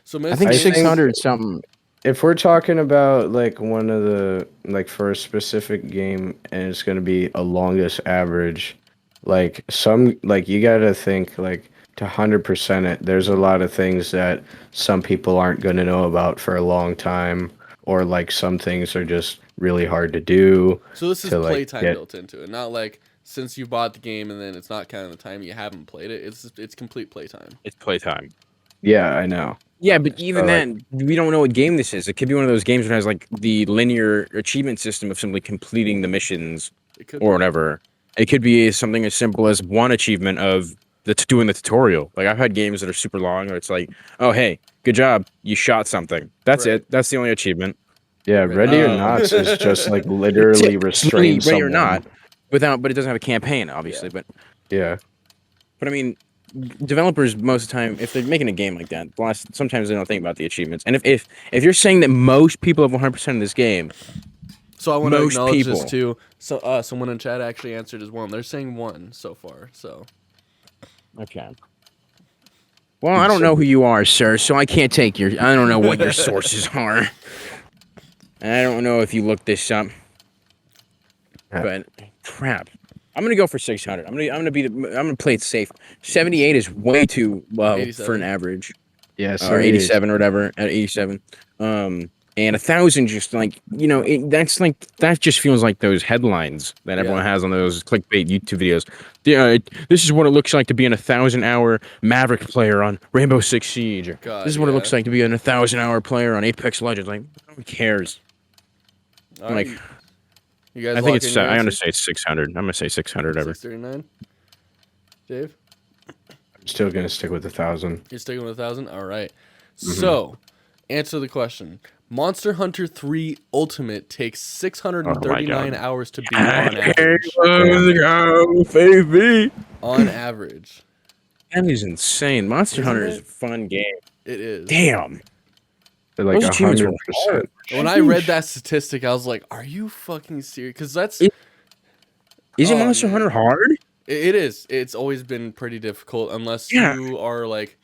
So I most think I games- think- 600 something. if we're talking about like one of the like for a specific game and it's going to be a longest average, like some like you got to think like to 100% it, there's a lot of things that some people aren't going to know about for a long time, or like some things are just really hard to do. So this is to, like, playtime get- built into it, not like since you bought the game and then it's not counting the time you haven't played it. It's complete playtime. It's playtime. Yeah, I know. Yeah, but even like- then, we don't know what game this is. It could be one of those games that has like the linear achievement system of simply completing the missions It could or be. whatever. It could be something as simple as one achievement of doing the tutorial. Like I've had games that are super long, where it's like, oh hey, good job, you shot something. That's Right. it. That's the only achievement. Yeah, Right. Ready or Um, Not is just like literally restrain Ready someone. or not, but it doesn't have a campaign, obviously. Yeah. But I mean, developers most of the time, if they're making a game like that, sometimes they don't think about the achievements. And if you're saying that most people have 100% of this game, So I want to most acknowledge this people. too. So someone in chat actually answered as one. They're saying one so far. So okay. Well, I don't know who you are, sir, so I can't take your. I don't know what your sources are. I don't know if you looked this up. But crap, I'm gonna go for 600. I'm gonna play it safe. 78 is way too low for 87. an average. Yeah, Or 87 or whatever at 87. And 1,000 just like that just feels like those headlines that everyone has on those clickbait YouTube videos. Yeah, this is what it looks like to be an 1,000-hour Maverick player on Rainbow Six Siege. Or, God, this is what it yeah. looks like to be an 1,000-hour player on Apex Legends. Like, who cares? all right, Like, you guys. I think lock it's. in your I'm gonna answer? say it's 600. I'm gonna say 600 ever. 639. Dave, I'm still gonna stick with 1,000. you're sticking with 1,000. All right. Mm-hmm. So, answer the question. Monster Hunter 3 Ultimate takes 639 hours to beat on average. Go, baby. On average. That is insane. Monster Isn't Hunter it? is a fun game. It is. Damn. Like Those achievements were 100%. When I read that statistic, I was like, "Are you fucking serious?" Because that's Isn't Oh, Monster man. Hunter hard? it is. It's always been pretty difficult unless Yeah. you are like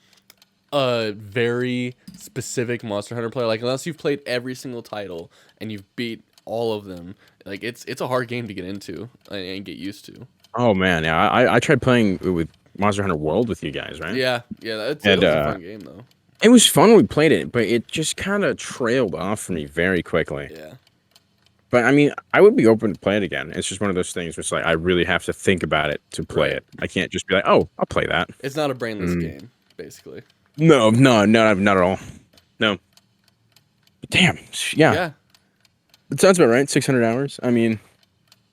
a very specific Monster Hunter player. Like unless you've played every single title and you've beat all of them. Like it's a hard game to get into and get used to. Oh man, yeah. I tried playing with Monster Hunter World with you guys, right? Yeah, it And, was a fun game though. It was fun when we played it, but it just kind of trailed off for me very quickly. Yeah. But I mean, I would be open to play it again. It's just one of those things where it's like I really have to think about it to play Right. it. I can't just be like, oh, I'll play that. It's not a brainless Mm. game, basically. No, not at all. No. But damn, yeah. Yeah. It sounds about right. 600 hours. I mean,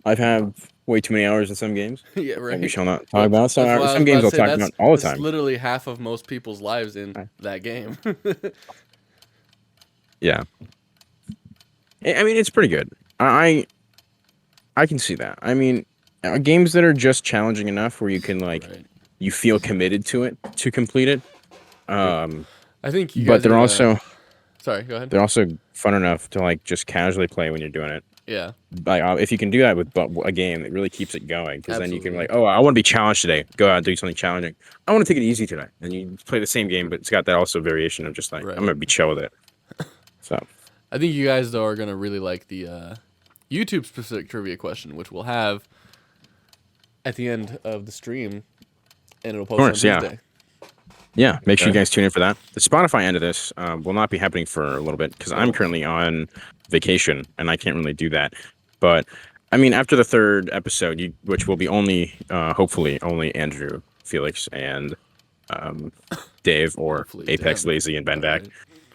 I've had way too many hours in some games. Yeah, That right. we shall not talk about. That's what I was Some games about I'll to say, talk that's- about all the that's time. literally half of most people's lives in Right. that game. Yeah. I mean, it's pretty good. I can see that. I mean, games that are just challenging enough where you can like Right. you feel committed to it to complete it. Um, I think you but guys they're need to- also Sorry, go ahead. they're also fun enough to like just casually play when you're doing it. Yeah. Like if you can do that with a game, it really keeps it going because then you can Absolutely. like, oh, I want to be challenged today. Go out and do something challenging. I want to take it easy today, and you play the same game, but it's got that also variation of just like Right. I'm gonna be chill with it. So I think you guys though are gonna really like the YouTube specific trivia question, which we'll have at the end of the stream, and it'll post course, on yeah. Tuesday. yeah, make sure you Okay. guys tune in for that. The Spotify end of this will not be happening for a little bit because I'm Oh. currently on vacation and I can't really do that. But I mean, after the third episode, which will be only hopefully only Andrew, Felix, and Dave or Hopefully, Apex, damn. Lazy, and Ben back.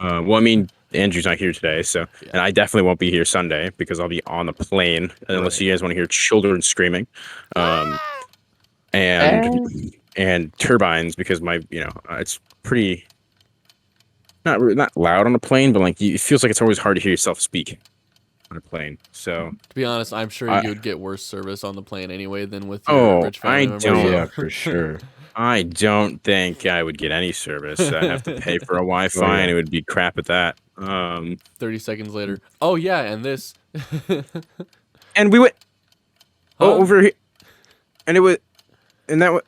Alright. Well, I mean, Andrew's not here today, so Yeah. and I definitely won't be here Sunday because I'll be on the plane unless Right. you guys want to hear children screaming, and turbines because my it's pretty not loud on a plane, but like it feels like it's always hard to hear yourself speak on a plane. So To be honest, I'm sure I- you would get worse service on the plane anyway than with your Oh, rich family I members. don't- Yeah, for sure. I don't think I would get any service. I'd have to pay for a Wi-Fi, Oh, yeah. and it would be crap at that. 30 seconds later. Oh yeah, and this. And we went Huh? over here, and it was, and that was,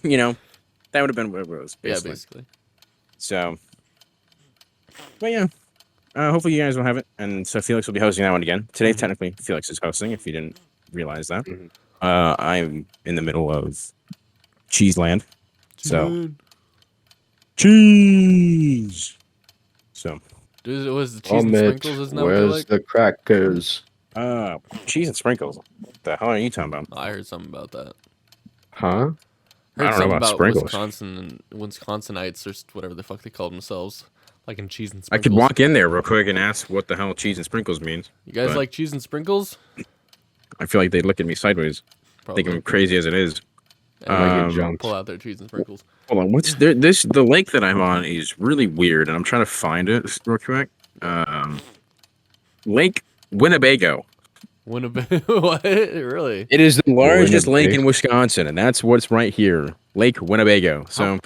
that would have been what it was Yeah, basically. basically. So, but yeah, hopefully you guys will have it, and so Felix will be hosting that one again today. Mm-hmm. Technically, Felix is hosting. If you didn't realize that, Mhm. I'm in the middle of Cheeseland. So Dude. cheese. So Dude, it was the cheese Oh, and Mitch, sprinkles, isn't that what they're where's like? the crackers? cheese and sprinkles. What the hell are you talking about? I heard something about that. Huh? I Heard don't know something about about sprinkles. Wisconsin and Wisconsinites or whatever the fuck they call themselves, like in cheese and I sprinkles. could walk in there real quick and ask what the hell cheese and sprinkles means. You guys but- like cheese and sprinkles? I feel like they'd look at me sideways, Probably. think I'm crazy as it is. And I then get Um, jumped. pull out their cheese and sprinkles. Hold on, what's there? The lake that I'm on is really weird, and I'm trying to find it real quick. Lake Winnebago. Winnebago. What? Really? It is the largest lake in Winnebago. Wisconsin, and that's what's right here, Lake Winnebago. So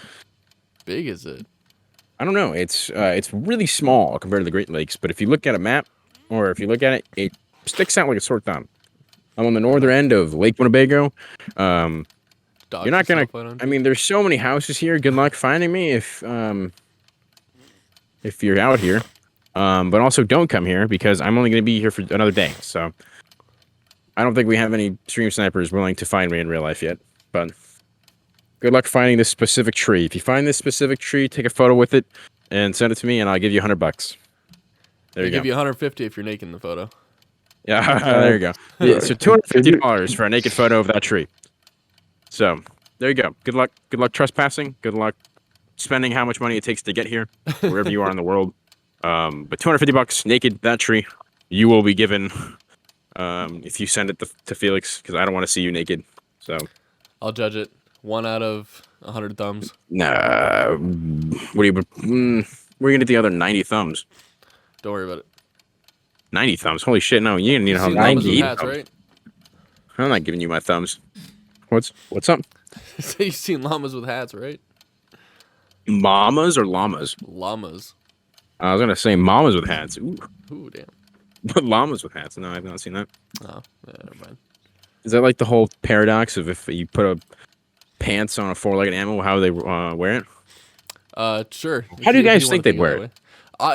Big is it? I don't know. It's really small compared to the Great Lakes, but if you look at a map, or if you look at it, it sticks out like a sore thumb. I'm on the northern end of Lake Winnebago. Dodge You're not gonna- yourself, why don't I you? mean, there's so many houses here. Good luck finding me if you're out here. But also don't come here because I'm only going to be here for another day. So I don't think we have any stream snipers willing to find me in real life yet. But good luck finding this specific tree. If you find this specific tree, take a photo with it and send it to me, and I'll give you $100. There They you give go. you 150 if you're naked in the photo. Yeah, there you go. Yeah, so $250 for a naked photo of that tree. So there you go. Good luck. Good luck trespassing. Good luck spending how much money it takes to get here, wherever you are in the world. But $250 naked, that tree, you will be given if you send it to Felix, because I don't want to see you naked. So I'll judge it. 1 out of 100 thumbs. nah, what do you? Where are you gonna get the other 90 thumbs? Don't worry about it. 90 thumbs. Holy shit! No, you didn't need You to have seen llamas with 90 hats, thumbs. right? I'm not giving you my thumbs. What's up? So you've seen llamas with hats, right? Mamas or llamas? Llamas. I was gonna say mamas with hats. Ooh, Ooh, damn. but llamas with hats. No, I've not seen that. Oh, yeah, never mind. Is that like the whole paradox of if you put a pants on a four-legged animal, how they wear it? Sure. How do you if guys wanna think they'd of wear that it?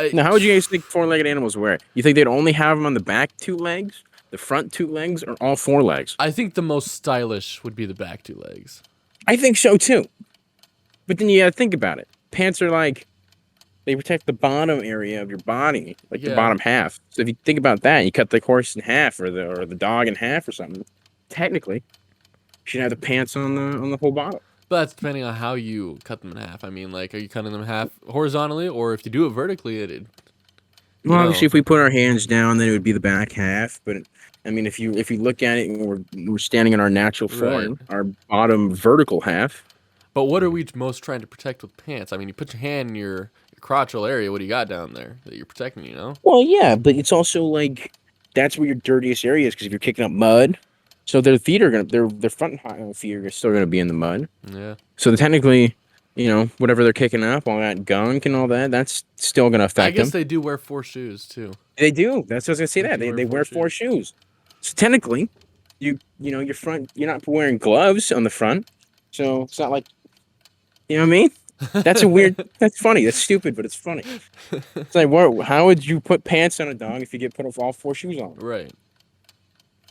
way. Now, how would you guys think four-legged animals wear it? You think they'd only have them on the back two legs, the front two legs, or all four legs? I think the most stylish would be the back two legs. I think so too. But then you gotta think about it. Pants are like they protect the bottom area of your body, like the Yeah. bottom half. So if you think about that, you cut the horse in half or the dog in half or something. Technically, you should have the pants on the whole bottom. But that's depending on how you cut them in half. I mean, like, are you cutting them in half horizontally, or if you do it vertically, you Well, know. obviously, if we put our hands down, then it would be the back half. But I mean, if you look at it, and we're standing in our natural form, our bottom vertical half. But what are we most trying to protect with pants? I mean, you put your hand in your crotchal area. What do you got down there that you're protecting? You know. Well, yeah, but it's also like that's where your dirtiest area is because if you're kicking up mud, so their feet are gonna their front feet are still gonna be in the mud. Yeah. So technically, you know, whatever they're kicking up, all that gunk and all that, that's still gonna I affect guess them. they do wear 4 shoes too. They do. That's what I was gonna say. They That do they wear wear four four shoes. So technically, you know your front. You're not wearing gloves on the front, so it's not like you know what I mean. That's a weird. That's funny. That's stupid, but it's funny. It's like, how would you put pants on a dog if you get put all four shoes on? Right.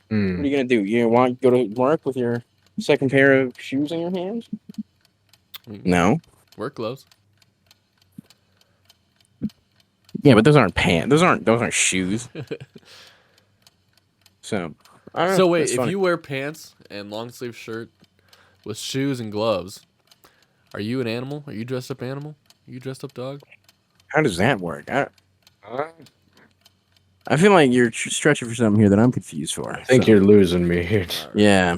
What are you gonna do? You want to go to work with your second pair of shoes in your hands? I mean, No. Work gloves. Yeah, but those aren't pants. Those aren't shoes. So. I don't know. So wait, That's if funny. you wear pants and long sleeve shirt with shoes and gloves, are you an animal? Are you dressed up animal? Are you dressed up dog? How does that work? I feel like you're stretching for something here that I'm confused for. I think you're losing me here. All right. Yeah.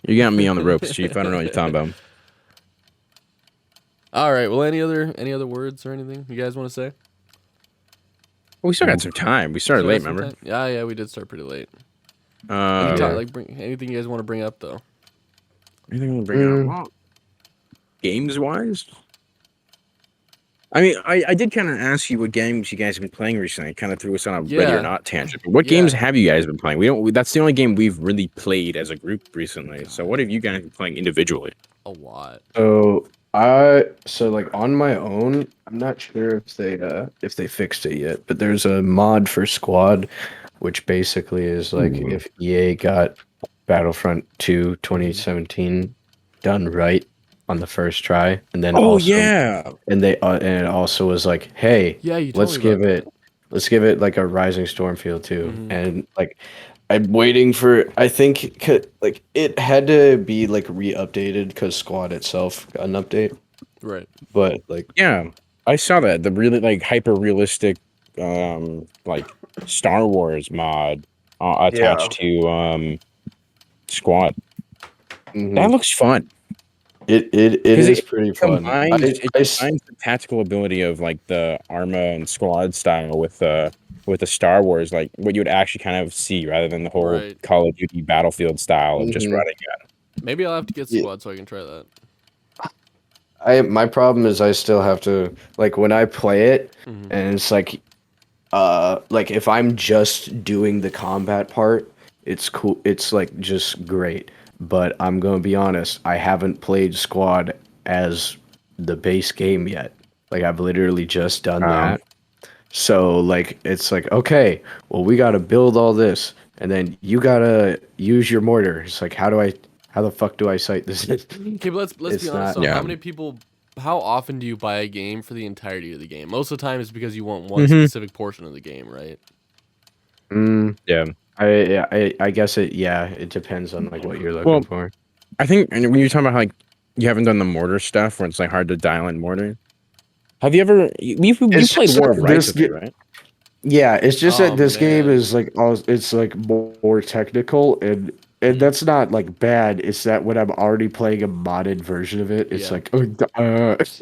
You got me on the ropes, Chief. I don't know what you're talking about. All right. Well, any other words or anything you guys want to say? Well, we still got some time. We started Still late, got some remember? time? Yeah, we did start pretty late. Yeah. Anything you guys want to bring up though? Anything to bring up? Games wise? I mean, I did kind of ask you what games you guys have been playing recently. It kind of threw us on a ready Yeah. or not tangent. But what Yeah. games have you guys been playing? That's the only game we've really played as a group recently. So what have you guys been playing individually? A lot. So like on my own, I'm not sure if they fixed it yet, but there's a mod for Squad, which basically is like Ooh. if EA got Battlefront 2 2017 done right on the first try, and then Oh also yeah. and it also was like, hey, Yeah, you told let's me about let's give it like a Rising Storm feel too. Mhm. And like I'm waiting for, I think like it had to be like re-updated because Squad itself got an update, Right. but like Yeah. I saw that. The really like hyper realistic like Star Wars mod attached to Squad. mhm, That looks fun. it 'Cause is pretty fun. Combines, it combines the tactical ability of like the Arma and Squad style with the Star Wars, like what you would actually kind of see rather than the whole Right. Call of Duty Battlefield style of just Mhm. running. Maybe I'll have to get Yeah. Squad so I can try that. My problem is I still have to, like, when I play it Mhm. and it's like if I'm just doing the combat part, it's cool, it's like just great. But I'm gonna be honest, I haven't played Squad as the base game yet. Like I've literally just done that. So like it's like, okay, well we gotta build all this and then you gotta use your mortar. It's like how the fuck do I sight this? Okay, but let's It's be honest. not- So Yeah. how often do you buy a game for the entirety of the game? Most of the time, it's because you want one Mhm. specific portion of the game, right? Yeah. I guess it depends on like what you're looking Well, for. I think and when you're talking about like you haven't done the mortar stuff where it's like hard to dial in mortar. Have you ever you It's played just War of that Rights this with me, right? Yeah, it's just Oh, that this game man. is like it's like more technical and that's not like bad. It's that when I'm already playing a modded version of it, it's Yeah. like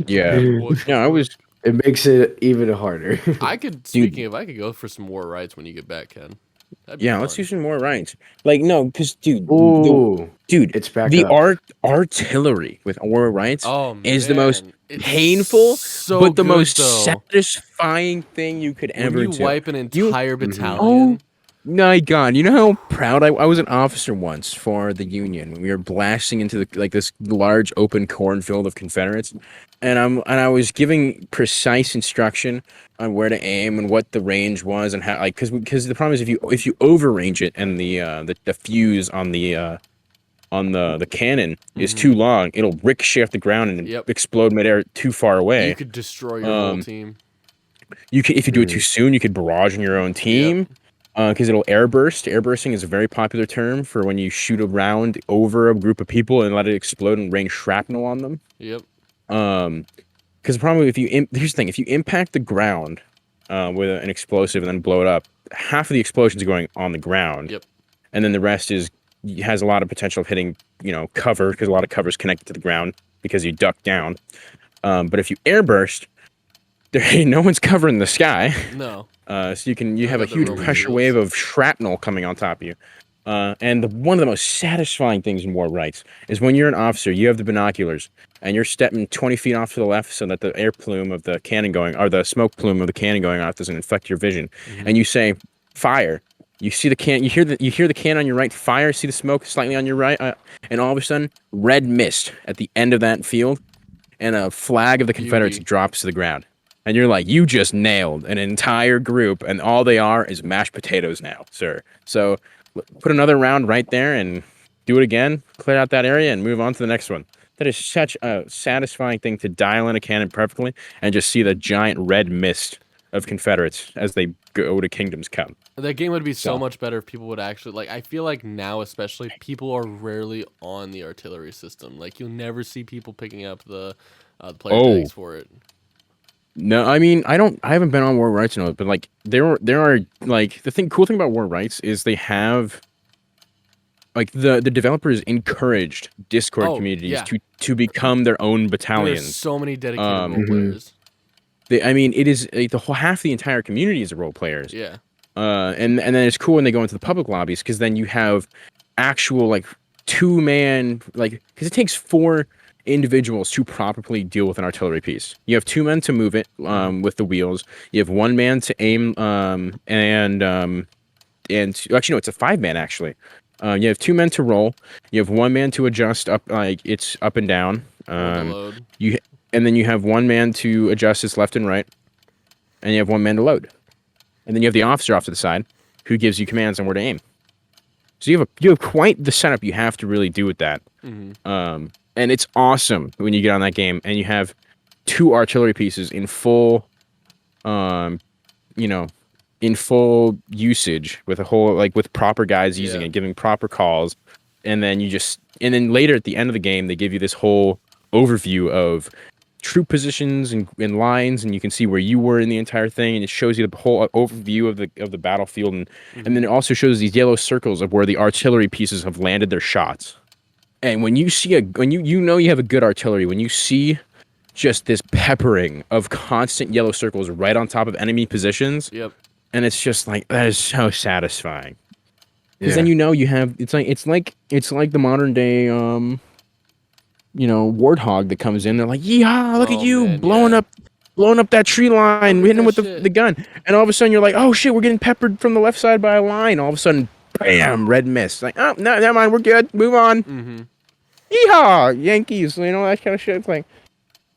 Yeah. Yeah, I was it makes it even harder. I could. Speaking of, I could go for some more rights when you get back, Ken. That'd be Yeah, let's fun. do some more rights. Like no, because Ooh, dude, it's back the up. artillery with aura rights Oh is the most man, it's painful, so but the good most though. satisfying thing you could When ever you do. wipe an You entire Mhm. Oh battalion, my God! You know how proud I was an officer once for the Union when we were blasting into this large open cornfield of Confederates, and I was giving precise instruction on where to aim and what the range was and how because the problem is if you overrange it and the fuse on the cannon is too Mhm. long, it'll ricochet off the ground and Yep, explode midair too far you away. could destroy your whole Um, team. you can if you do it too Mhm. soon, you could barrage on your own Yep, team. Because it'll airburst. Airbursting is a very popular term for when you shoot a round over a group of people and let it explode and rain shrapnel on them. yep, Because the problem here's the thing: if you impact the ground with an explosive and then blow it up, half of the explosions are going on the ground, yep. and then the rest has a lot of potential of hitting cover because a lot of cover is connected to the ground because you duck down. But if you airburst, there ain't no one's covering the sky. No, So you I have a got the huge Roman pressure shields. wave of shrapnel coming on top of you. And one of the most satisfying things in war rights is when you're an officer, you have the binoculars, and you're stepping 20 feet off to the left so that the air plume of the cannon going, or the smoke plume of the cannon going off doesn't infect your vision. Mhm. And you say, fire. You see the can, you hear the can on your right, fire. See the smoke slightly on your right, and all of a sudden, red mist at the end of that field, and a flag of the Confederates Beauty. drops to the ground. And you're like, you just nailed an entire group, and all they are is mashed potatoes now, sir. So put another round right there and do it again, clear out that area, and move on to the next one. That is such a satisfying thing to dial in a cannon perfectly and just see the giant red mist of Confederates as they go to Kingdom's Come. That game would be so So, much better if people would actually like. I feel like now, especially, people are rarely on the artillery system. Like you'll never see people picking up the player oh tags for it. no, I mean I haven't been on War Rights in a, but like there are like cool thing about War Rights is they have like the developers encouraged Discord Oh communities yeah, to become their own there's battalions. so many dedicated role Mhm. players. I mean, it is the whole half the entire community is role players. Yeah, And then it's cool when they go into the public lobbies because then you have actual like 2-man like because it takes 4 individuals to properly deal with an artillery piece. You have 2 men to move it with the wheels. You have 1 man to aim actually no, it's a 5-man actually. You have 2 men to roll. You have 1 man to adjust up like it's up and down. or the load. You and then you have 1 man to adjust its left and right, and you have 1 man to load. And then you have the officer off to the side, who gives you commands on where to aim. So you have quite the setup you have to really do with that. Hmm. And it's awesome when you get on that game and you have 2 artillery pieces in full, you know, in full usage with a whole like with proper guys using Yeah. it, giving proper calls, and then later at the end of the game they give you this whole overview of troop positions and lines, and you can see where you were in the entire thing, and it shows you the whole overview of the battlefield, and then it also shows these yellow circles of where the artillery pieces have landed their shots. And when you see when you know you have a good artillery, when you see just this peppering of constant yellow circles right on top of enemy positions, Yep. and it's just like that is so satisfying. Because Yeah. then you know you have it's like the modern day warthog that comes in. They're like, "Yeehaw! Look at Oh, you man, blowing yeah. up that tree line, Look at hitting him with that the shit. gun." And all of a sudden you're like, "Oh shit, we're getting peppered from the left side by a line." All of a sudden, bam, red mist. Like, oh no, never mind, we're good. Move on. Mm-hmm. Yeehaw, Yankees. That kind of shit. It's like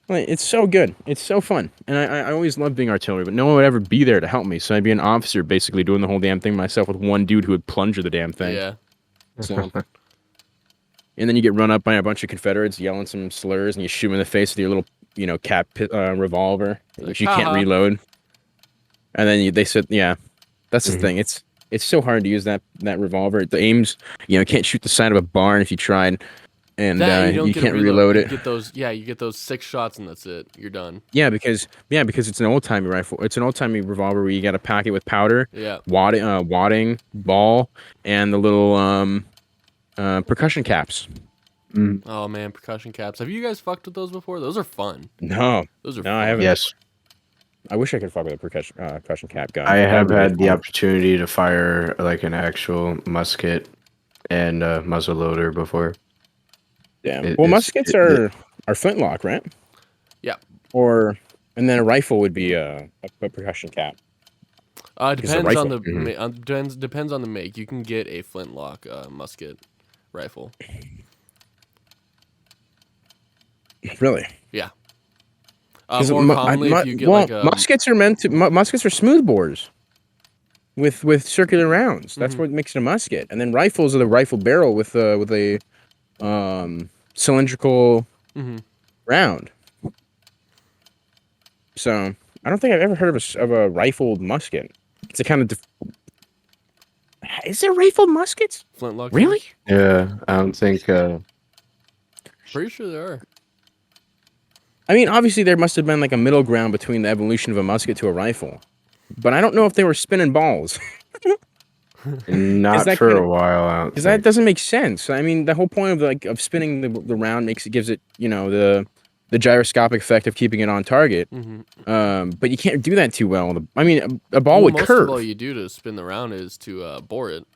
it's so good. It's so fun. And I always loved being artillery, but no one would ever be there to help me. So I'd be an officer basically doing the whole damn thing myself with one dude who would plunger the damn thing. Yeah. So, and then you get run up by a bunch of Confederates yelling some slurs, and you shoot them in the face with your little, cap revolver, which you can't haha. reload. And then they said, yeah, that's the Mhm. thing. It's so hard to use that revolver. The aims, can't shoot the side of a barn if you tried, and That you don't you get a can't reload You it. get those. Yeah, you get those 6 shots and that's it. You're done. Yeah, because it's an old timey rifle. It's an old timey revolver where you got to pack it with powder, Yeah. wadding, ball, and the little percussion caps. Mm. Oh man, percussion caps. Have you guys fucked with those before? Those are fun. No, Those are No, fun. I haven't. Yes. I wish I could fuck with a percussion cap gun. I That'd have be really had the fun. opportunity to fire like an actual musket and muzzle loader before. Damn. It- Well, it's- muskets it- are flintlock, right? Yeah. Or and then a rifle would be a percussion cap. It It's a depends on rifle. the depends on the make. You can get a flintlock musket rifle. Really? Yeah. 'Cause More commonly, if you get like a muskets are meant to muskets are smooth bores with circular rounds. That's Mhm. what makes it a musket. And then rifles are the rifle barrel with a cylindrical Mhm. round. So I don't think I've ever heard of a rifled musket. It's a kind of is there rifled muskets? flintlock. Really? Yeah, I don't think. Pretty sure there are. I mean, obviously there must have been like a middle ground between the evolution of a musket to a rifle, but I don't know if they were spinning balls Not that for kinda- a while. I don't because that think. doesn't make sense. I mean, the whole point of spinning the round gives it the gyroscopic effect of keeping it on target. Mm-hmm. But you can't do that too well. I mean, a ball would most curve. of all you do to spin the round is to bore it.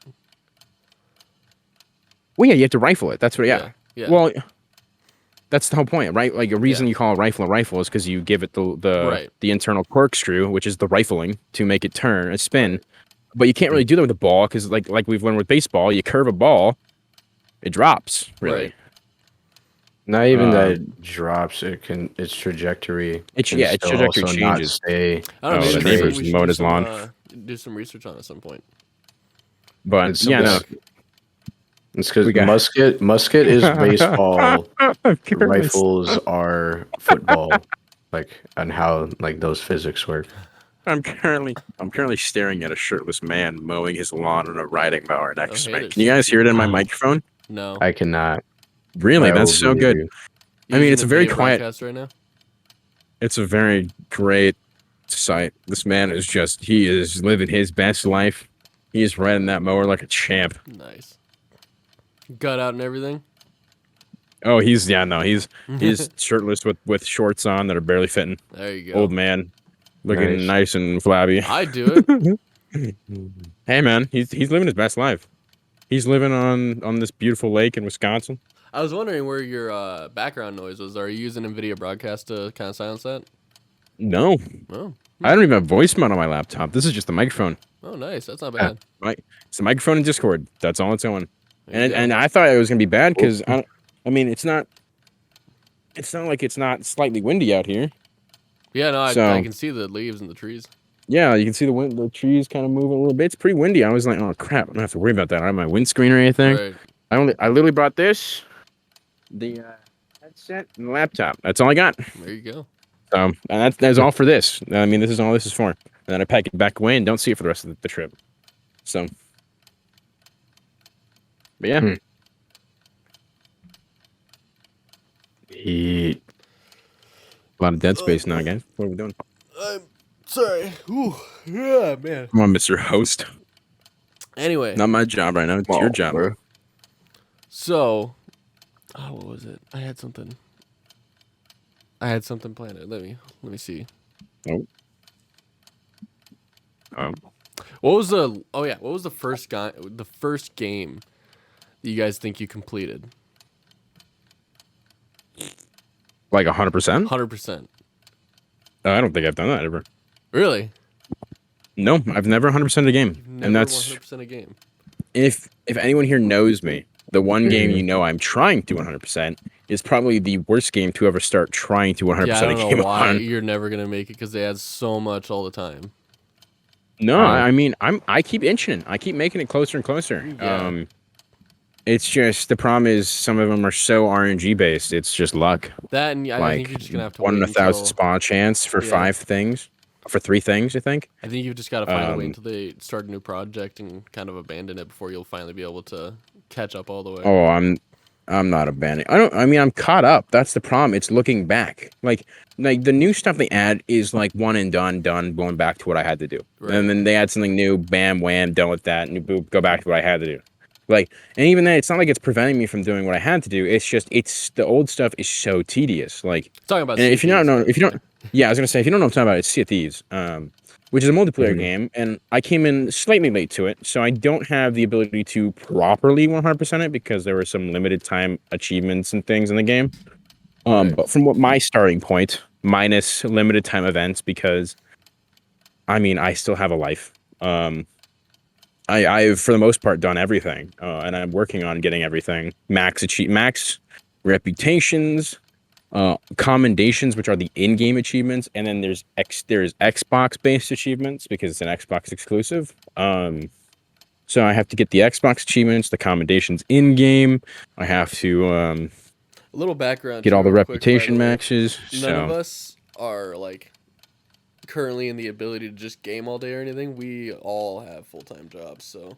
Well, yeah, you have to rifle it. That's what. Yeah. Yeah. Well, that's the whole point, right? Like a reason Yeah. you call a rifle is because you give it the Right. internal corkscrew, which is the rifling, to make it turn and spin. But you can't really do that with a ball because, like we've learned with baseball, you curve a ball, it drops. Really, Right. Not even that Um, it drops. Its trajectory. Its can its still trajectory also not changes. stay. I don't Oh, know. the Maybe neighbor's we should mowing do his some, lawn. do some research on it at some point. But It's yeah, no. because it's because We got- musket is baseball. I'm currently- Rifles are football. Like on how like those physics work. I'm currently staring at a shirtless man mowing his lawn on a riding mower next to hey, me. there's Can you guys hear it in my some- microphone? No. I cannot. Really, I will that's so believe good. you. I mean, Using it's a the very video quiet- broadcast right now. It's a very great sight. This man he is living his best life. He is riding that mower like a champ. Nice. Gut out and everything. Oh, he's shirtless with shorts on that are barely fitting. There you go. Old man, looking Nice. nice and flabby. I do it. Hey man, he's living his best life. He's living on this beautiful lake in Wisconsin. I was wondering where your background noise was. Are you using NVIDIA Broadcast to kind of silence that? No, Oh, I don't even have voice mode on my laptop. This is just the microphone. oh, nice. That's not bad. It's the microphone and Discord. That's all it's on. There you go. And I thought it was gonna be bad because I mean it's not like it's not slightly windy out here. Yeah, no, I so- can see the leaves and the trees. Yeah, you can see the trees kind of moving a little bit. It's pretty windy. I was like, oh crap, I don't have to worry about that. I don't have my windscreen or anything. Right. I literally brought this, the headset, and the laptop. That's all I got. There you go. And that's all for this. I mean, this is all this is for. And then I pack it back away and don't see it for the rest of the trip. So, but yeah, Hmm. He a lot of dead space now, guys. What are we doing? I'm sorry. Ooh, yeah, man. Come on, Mr. Host. Anyway, Not my job right now. It's your job. bro. so, what was it? I had something planned. Let me see. Um, What was the first game that you guys think you completed? like 100%? 100%. I don't think I've done that ever. Really? No, I've never 100% a game. Never And that's 100% a game. if anyone here knows me, the one game you know I'm trying to 100% is probably the worst game to ever start trying to 100% Yeah, I a don't game know why on. you're never gonna make it because they add so much all the time. No, Oh. I mean I keep inching it. I keep making it closer and closer. Yeah. It's just the problem is some of them are so RNG based. It's just luck. That and I Like think you're just gonna have to 1 in wait 1,000 until, spawn chance for Yeah. 5 things, for 3 things, I think. I think you've just got to find a way Um, until they start a new project and kind of abandon it before you'll finally be able to catch up all the way. Oh, I'm not abandoning. I mean I'm caught up. That's the problem. It's looking back. Like the new stuff they add is like one and done, going back to what I had to do. Right. And then they add something new, bam, wham, done with that, and boop, go back to what I had to do. Like, and even then, it's not like it's preventing me from doing what I had to do. It's just the old stuff is so tedious. Like, Talking about and if you don't CPs. know, if you don't, Yeah, I was gonna say if you don't know what I'm talking about, it's Sea of Thieves, which is a multiplayer Mhm. game, and I came in slightly late to it, so I don't have the ability to properly 100% it because there were some limited time achievements and things in the game. Right. But from what my starting point, minus limited time events, because I mean I still have a life. I've for the most part done everything, and I'm working on getting everything max reputations, commendations, which are the in-game achievements, and then there's Xbox-based achievements because it's an Xbox exclusive. So I have to get the Xbox achievements, the commendations in-game. I have to A little background get too, all the real quick, by the reputation way. maxes. None of So us are like currently in the ability to just game all day or anything. We all have full-time jobs, so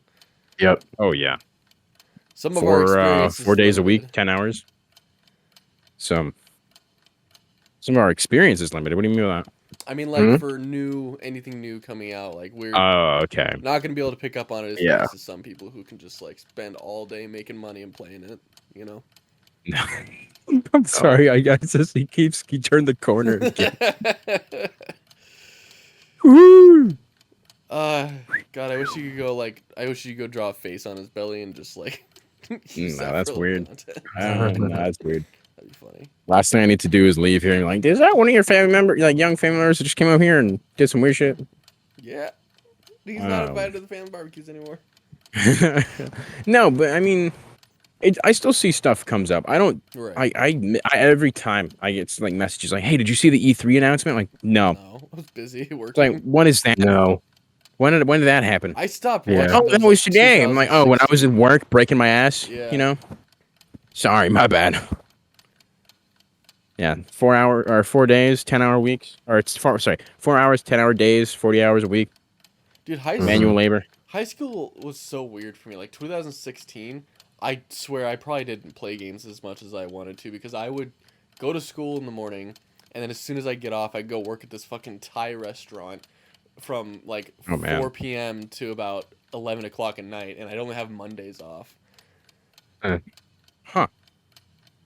Yep. oh yeah, some of our experience 4 is days a week, limited. 10 hours. Some of our experience is limited. What do you mean by that? I mean, like Hmm? for anything new coming out, like we're Oh, okay. not gonna be able to pick up on it as Yeah. fast as some people who can just like spend all day making money and playing it. You know. I'm sorry. I just he turned the corner again. Woo! God, I wish you could go like I wish you could go draw a face on his belly and just like use No, that that's for a little weird. content. No, that's weird. That'd be funny. Last thing I need to do is leave here and like, is that one of your family members, like young family members that just came over here and did some weird shit? Yeah. He's not Um, invited to the family barbecues anymore. No, but I mean, I still see stuff comes up. I don't. Right. I every time I get like messages like, "Hey, did you see the E3 announcement?" Like, no. No, I was busy It's like, working. what is that? No. When did that happen? I stopped Yeah. watching. Oh, those, that was like, today. I'm like, oh, when I was in 2016. work breaking my ass. Yeah. You know. Sorry, my bad. Yeah, 4 hour or 4 days, 10-hour weeks, or it's 4 hours, 10-hour days, 40 hours a week, Dude, high Mhm. manual school. labor. High school was so weird for me. Like 2016, I swear I probably didn't play games as much as I wanted to because I would go to school in the morning, and then as soon as I get off, I'd go work at this fucking Thai restaurant from like Oh, man. 4 p.m. to about 11 o'clock at night, and I'd only have Mondays off. Huh.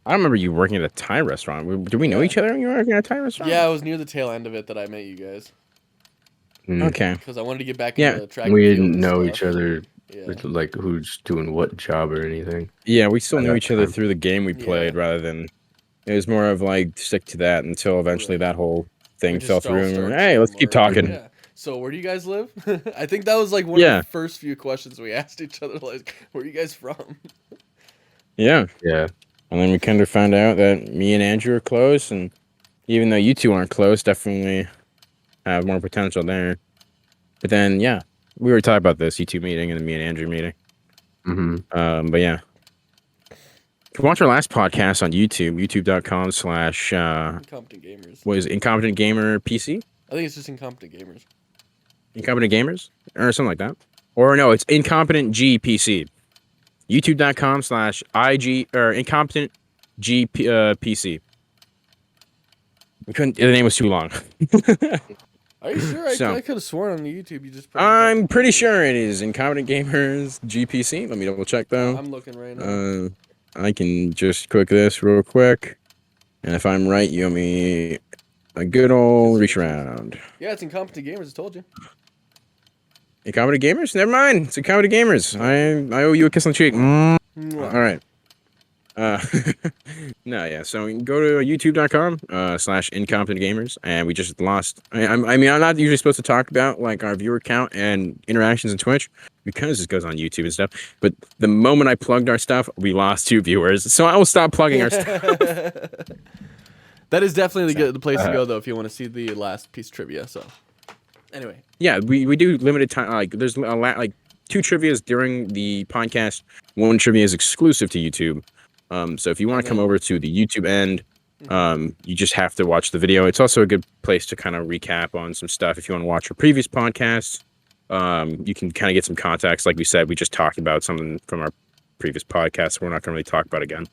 I don't remember you working at a Thai restaurant. Do we know Yeah. each other when you were working at a Thai restaurant? Yeah, it was near the tail end of it that I met you guys Mm. Okay. because I wanted to get back Yeah. into the track. We and field didn't and know stuff. each other Yeah. with like who's doing what job or anything. Yeah, we still At knew that each other time. through the game we Yeah. played rather than it was more of like stick to that until eventually Right. that whole We thing just fell all through. And we were, started hey, let's keep chatting more. talking. Yeah. So where do you guys live? I think that was like one Yeah. of the first few questions we asked each other. Like, where are you guys from? Yeah. Yeah. And then we kind of found out that me and Andrew are close, and even though you two aren't close, definitely have more potential there. But then, yeah, we were talking about this, you two meeting and then me and Andrew meeting. Hmm. But yeah. If you watch our last podcast on YouTube, youtube.com/, Incompetent gamers. what is it, Incompetent Gamer PC? I think it's just incompetent gamers. Incompetent Gamers? Or something like that. Or no, it's Incompetent G PC. youtube.com/IG or Incompetent G PC. We couldn't, the name was too long. Are you sure? So- I could have sworn on the YouTube you just. Put I'm Incompetent pretty Gamers. sure it is Incompetent Gamers GPC. Let me double check though. I'm looking right now. I can just click this real quick. And if I'm right, you owe me a good old reach around. Yeah, it's incompetent gamers. I told you. Incompetent Gamers? Never mind. It's Incompetent Gamers. I owe you a kiss on the cheek. All right. No, yeah. So you can go to youtube.com/incompetent gamers, and we just lost. I mean, I'm not usually supposed to talk about like our viewer count and interactions in Twitch because this goes on YouTube and stuff. But the moment I plugged our stuff, we lost 2 viewers. So I will stop plugging our stuff. That is definitely the place to go though if you want to see the last piece of trivia. So, anyway, Yeah, we do limited time. Like there's a lot, like 2 trivias during the podcast. 1 trivia is exclusive to YouTube. So if you want And to come then- over to the YouTube end, you just have to watch the video. It's also a good place to kind of recap on some stuff. If you want to watch our previous podcasts, you can kind of get some context. Like we said, we just talked about something from our previous podcast. We're not going to really talk about it again.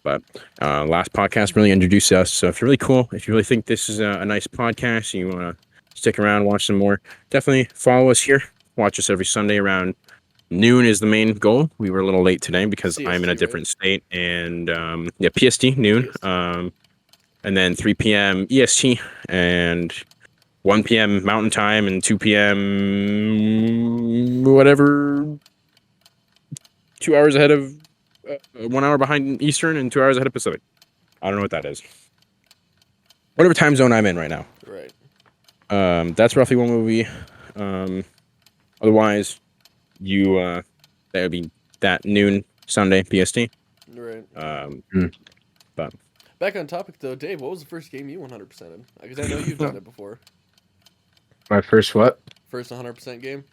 But last podcast really introduced us. So if you're really cool, if you really think this is a nice podcast and you want to stick around, watch some more, definitely follow us here. Watch us every Sunday around noon is the main goal. We were a little late today because I'm in a CST, different state, and yeah, PST noon. PST. and then 3 p.m. EST, and 1 p.m. Mountain Time, and 2 p.m. whatever. 2 hours ahead of, 1 hour behind Eastern, and 2 hours ahead of Pacific. I don't know what that is. Whatever time zone I'm in right now. Right. That's roughly one movie. Otherwise, that would be that noon Sunday PST. Right. But Back on topic though, Dave, what was the first game you 100%ed? Because I know you've done it before. My first what? First 100% game.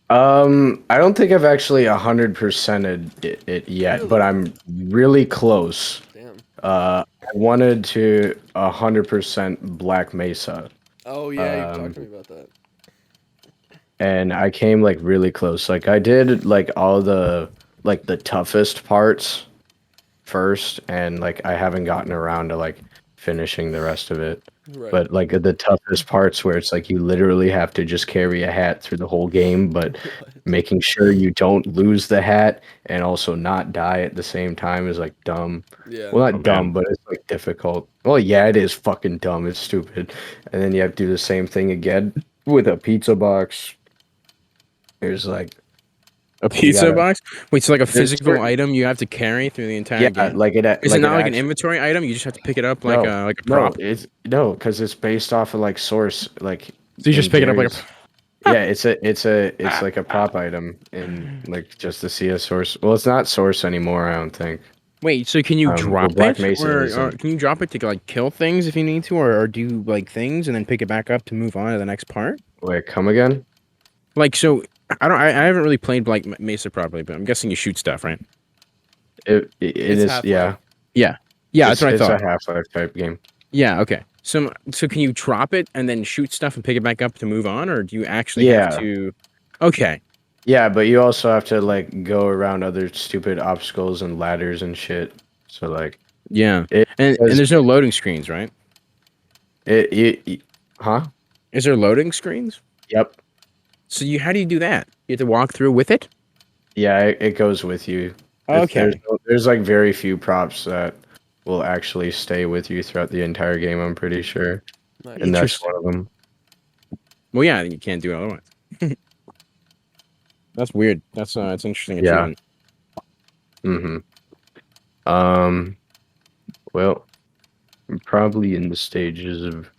I don't think I've actually 100%ed it yet, Really? but I'm really close. Damn. I wanted to 100% Black Mesa, Oh yeah, you've Um, talked to me about that. and I came like really close. Like I did like all the toughest parts first, and like I haven't gotten around to like finishing the rest of it. Right. But like the toughest parts where it's like you literally have to just carry a hat through the whole game, but What? making sure you don't lose the hat and also not die at the same time is like dumb. Yeah. Well, Oh, not dumb, man. but it's like difficult. Well, yeah, it is fucking dumb. It's stupid. And then you have to do the same thing again with a pizza box. There's like, a pizza gotta- box? Wait, so like a physical certain- item you have to carry through the entire yeah, game? like it. Is like it not like an actually- inventory item? You just have to pick it up like No, a prop? No, because it's based off of like source. Like So you just in pick it up like Jerry's- a. Yeah, it's like a prop item in like just to see a source. Well, it's not source anymore, I don't think. Wait, so can you well, drop Black it, Mesa or isn't. can you drop it to like kill things if you need to, or do like things and then pick it back up to move on to the next part? Wait, come again? Like, so I haven't really played Black Mesa properly, but I'm guessing you shoot stuff, right? It It's is, Half-Life. yeah. Yeah, that's what I thought. It's a Half-Life type game. Yeah, okay. So can you drop it and then shoot stuff and pick it back up to move on, or do you actually have Yeah. to? Okay, Yeah, but you also have to like go around other stupid obstacles and ladders and shit. So like yeah, it, and does- there's no loading screens, right? huh? Is there loading screens? Yep. So how do you do that? You have to walk through with it. Yeah, it goes with you. Okay. There's like very few props that will actually stay with you throughout the entire game, I'm pretty sure. Nice. And that's Interesting. one of them. Well, yeah, you can't do it otherwise. That's weird. That's interesting. Yeah. achievement. Mm-hmm. Well, I'm probably in the stages of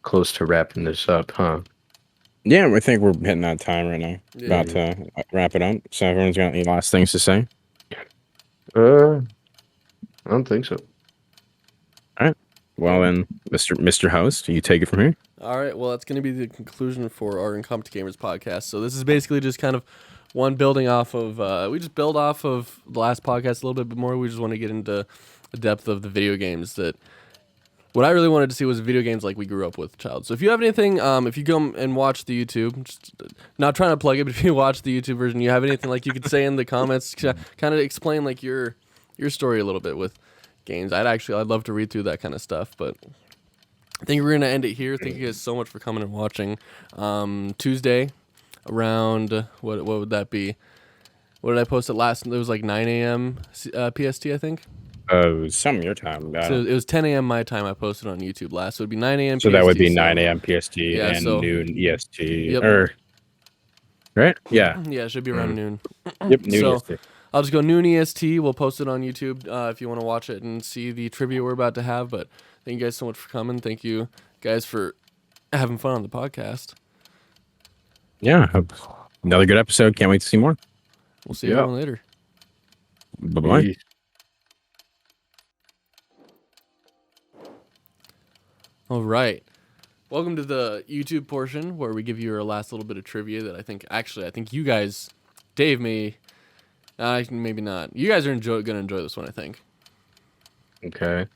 close to wrapping this up, huh? Yeah, I think we're hitting that time right now. Yeah. About to wrap it up. So everyone's got any last things to say? I don't think so. Well then, Mr. Host, you take it from here. All right, well, that's going to be the conclusion for our Incompetent Gamers podcast. So this is basically just kind of one building off of, we just build off of the last podcast a little bit more. We just want to get into the depth of the video games that, what I really wanted to see was video games like we grew up with, child. So if you have anything, if you go and watch the YouTube, just not trying to plug it, but if you watch the YouTube version, you have anything like you could say in the comments, kind of explain like your story a little bit with games. I'd love to read through that kind of stuff, but I think we're going to end it here. Thank you guys so much for coming and watching. Tuesday around, what would that be? What did I post it last? It was like 9 a.m. PST, I think. Some your time. So it was 10 a.m. my time I posted on YouTube last. So it would be 9 a.m. So PST. that would be 9 a.m. PST Yeah, and so- noon EST. Yep. Right? Yeah. Yeah, it should be around noon. Yep. Noon So- EST. I'll just go noon EST. We'll post it on YouTube if you want to watch it and see the trivia we're about to have. But thank you guys so much for coming. Thank you guys for having fun on the podcast. Yeah. Another good episode. Can't wait to see more. We'll see Yeah. everyone later. Bye bye. Peace. All right. Welcome to the YouTube portion where we give you our last little bit of trivia that I think you guys, Dave maybe not. You guys are going to enjoy this one, I think. Okay.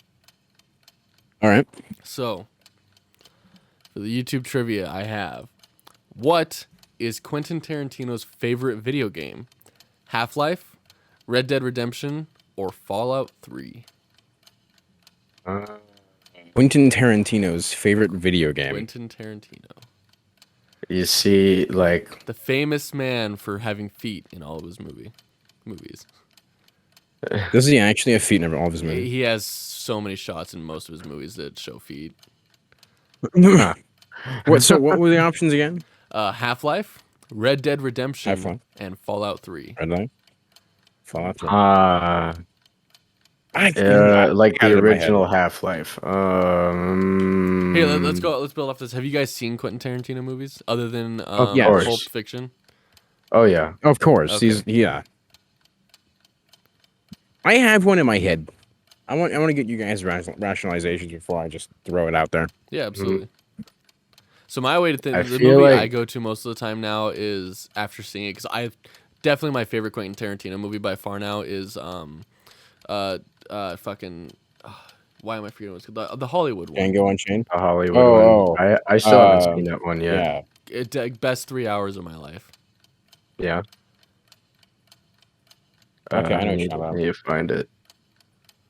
All right. So, for the YouTube trivia I have, what is Quentin Tarantino's favorite video game? Half-Life, Red Dead Redemption, or Fallout 3? Quentin Tarantino's favorite video game. Quentin Tarantino. You see, like, The famous man for having feet in all of his movies. Does he actually have feet in all of his movies? He has so many shots in most of his movies that show feet. What? So what were the options again? Half-Life, Red Dead Redemption, Half-Life. and Fallout 3. Red Light. Fallout 3. Like I the had it in my head. original Half-Life. Hey, let's go. Let's build off this. Have you guys seen Quentin Tarantino movies other than yes. course. Pulp Fiction? Oh yeah. Of course, Okay. yeah. I have one in my head. I want to get you guys rationalizations before I just throw it out there. Yeah, absolutely. So my way to think I the feel movie like- I go to most of the time now is after seeing it because I definitely my favorite Quentin Tarantino movie by far now is fucking why am I forgetting what's called the Hollywood one. Django Unchained. A Hollywood Oh, one. I still haven't seen that one yet. Yeah. Best 3 hours of my life. Yeah. Okay, I know what need, you're talking about. need to find it.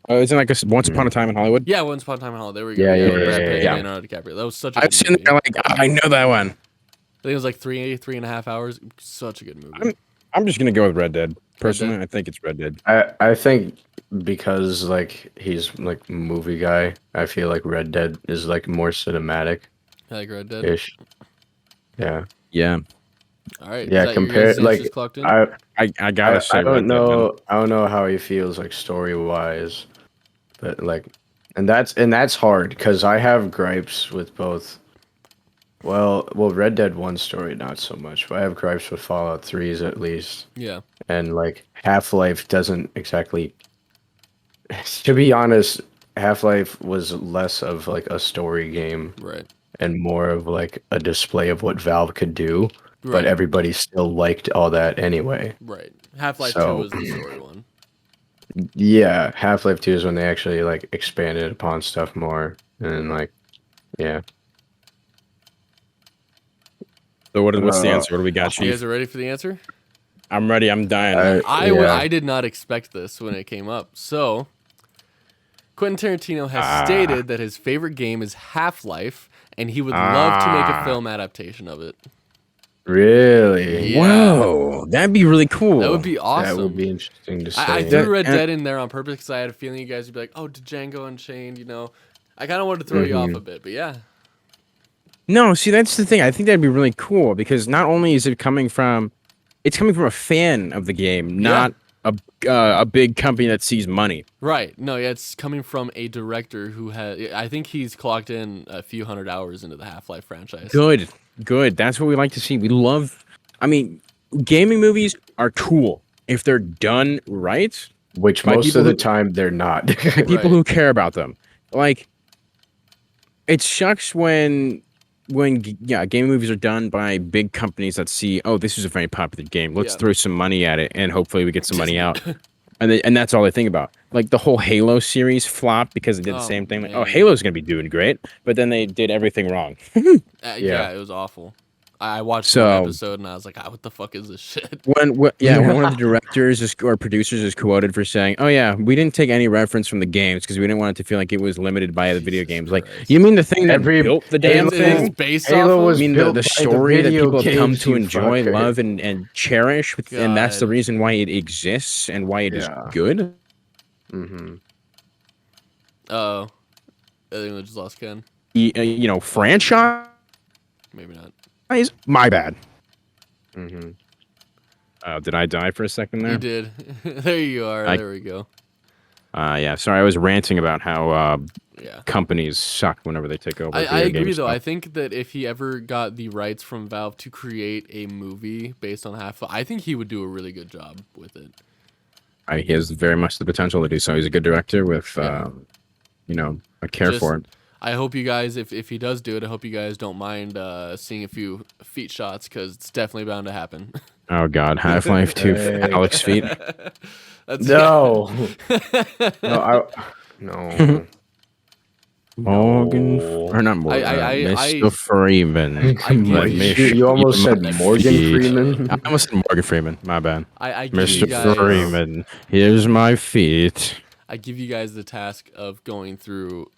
It's in like Once Upon a Time in Hollywood. Yeah, Once Upon a Time in Hollywood. There we go. Yeah, with yeah, Brad yeah, Pitt yeah. and Leonardo DiCaprio. That was such a I good was sitting movie. there like, I know that one. I think it was like 3.5 hours. Such a good movie. I'm just gonna go with Red Dead. Personally, I think it's Red Dead. I think because like he's like movie guy, I feel like Red Dead is like more cinematic I like Red Dead. ish. Yeah. Yeah, All right. Yeah, is that your compare- guys' like, answers clocked in? I gotta say I Red don't Dead. know. I don't know how he feels like story wise, but like, and that's hard because I have gripes with both. Well, Red Dead 1 story not so much, but I have gripes with Fallout 3's at least, Yeah. and like Half-Life doesn't exactly. To be honest, Half-Life was less of like a story game Right. and more of like a display of what Valve could do, Right. but everybody still liked all that anyway. Right. Half-Life 2 So- was the story one. Yeah, Half-Life 2 is when they actually like expanded upon stuff more and like yeah. So what's the Uh, answer? What do we got, You Chief? guys are ready for the answer? I'm ready. I'm dying. Yeah. I did not expect this when it came up. So, Quentin Tarantino has stated that his favorite game is Half-Life, and he would love to make a film adaptation of it. Really? Yeah. Whoa, that'd be really cool. That would be awesome. That would be interesting to say. I threw Red and- Dead in there on purpose because I had a feeling you guys would be like, "Oh, Django Unchained," you know. I kind of wanted to throw you off a bit, but yeah, No, see, that's the thing. I think that'd be really cool because not only is it coming from, it's coming from a fan of the game, not a big company that sees money. right. No, yeah, it's coming from a director who had. I think he's clocked in a few hundred hours into the Half-Life franchise. Good. That's what we like to see. We love. I mean, gaming movies are cool if they're done right. Which by most people of the who- time they're not. By people Right. who care about them. Like, it sucks when gaming movies are done by big companies that see, oh, this is a very popular game. Let's Yeah. throw some money at it and hopefully we get some money out. And that's all they think about. Like the whole Halo series flopped because they did the Oh, same thing. Like, oh, man. Halo's gonna be doing great, but then they did everything wrong. Yeah, Yeah. it was awful. I watched So- one episode and I was like, what the fuck is this shit? when one of the directors or producers is quoted for saying, "Oh yeah, we didn't take any reference from the games because we didn't want it to feel like it was limited by the video Jesus games." Like, Christ. you mean the thing that Every- built the damn It is thing? based Halo off was I of. mean, built the by the story that video people have come games, to you enjoy, fucker. love, and cherish, and that's the God. reason why it exists and why it is Yeah. good. hmm Oh, I think we just lost Ken. Franchise. Maybe not. My bad. hmm Did I die for a second there? You did. There you are. I- There we go. Yeah. Sorry, I was ranting about how Yeah. companies suck whenever they take over. I video game agree though. stuff. I think that if he ever got the rights from Valve to create a movie based on Half-Life, I think he would do a really good job with it. He has very much the potential to do so. He's a good director with, Yeah. a care Just- for it. I hope you guys, if he does do it, I hope you guys don't mind seeing a few feet shots because it's definitely bound to happen. Oh God, Half-Life 2, Hey. Alex feet. That's No. No. Morgan, No. or not Morgan, Mr. Freeman. I give Let you- me You almost show said my Morgan feet. Freeman. I almost said Morgan Freeman. My bad. I give you Mr. guys, Freeman, here's my feet. I give you guys the task of going through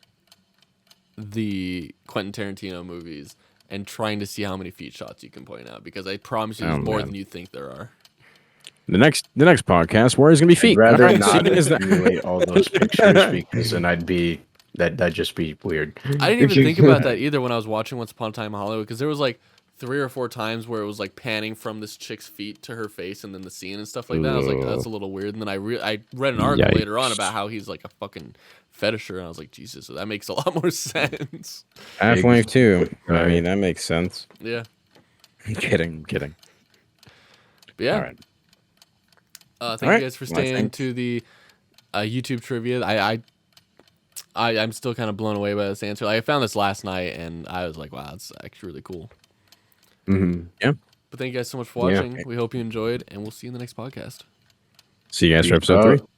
the Quentin Tarantino movies and trying to see how many feet shots you can point out because I promise you Oh, there's more man. than you think there are. The next podcast, where is gonna be I'd feet. rather Alright, not see you guys then. accumulate all those pictures because then that'd just be weird. I didn't even think about that either when I was watching Once Upon a Time in Hollywood, because there was like 3 or 4 times where it was like panning from this chick's feet to her face and then the scene and stuff like that. I was like, that's a little weird. And then I read an article later on Yikes. about how he's like a fucking fetisher, and I was like, Jesus, so that makes a lot more sense. Half-Life 2. I Right. mean, that makes sense. Yeah. kidding. But yeah. All right. Thank All right. you guys for Well, staying thanks. to the YouTube trivia. I'm still kind of blown away by this answer. I found this last night and I was like, wow, that's actually really cool. Mm-hmm. But thank you guys so much for Yeah. watching. We hope you enjoyed, and we'll see you in the next podcast. See you guys for Peace episode out. 3.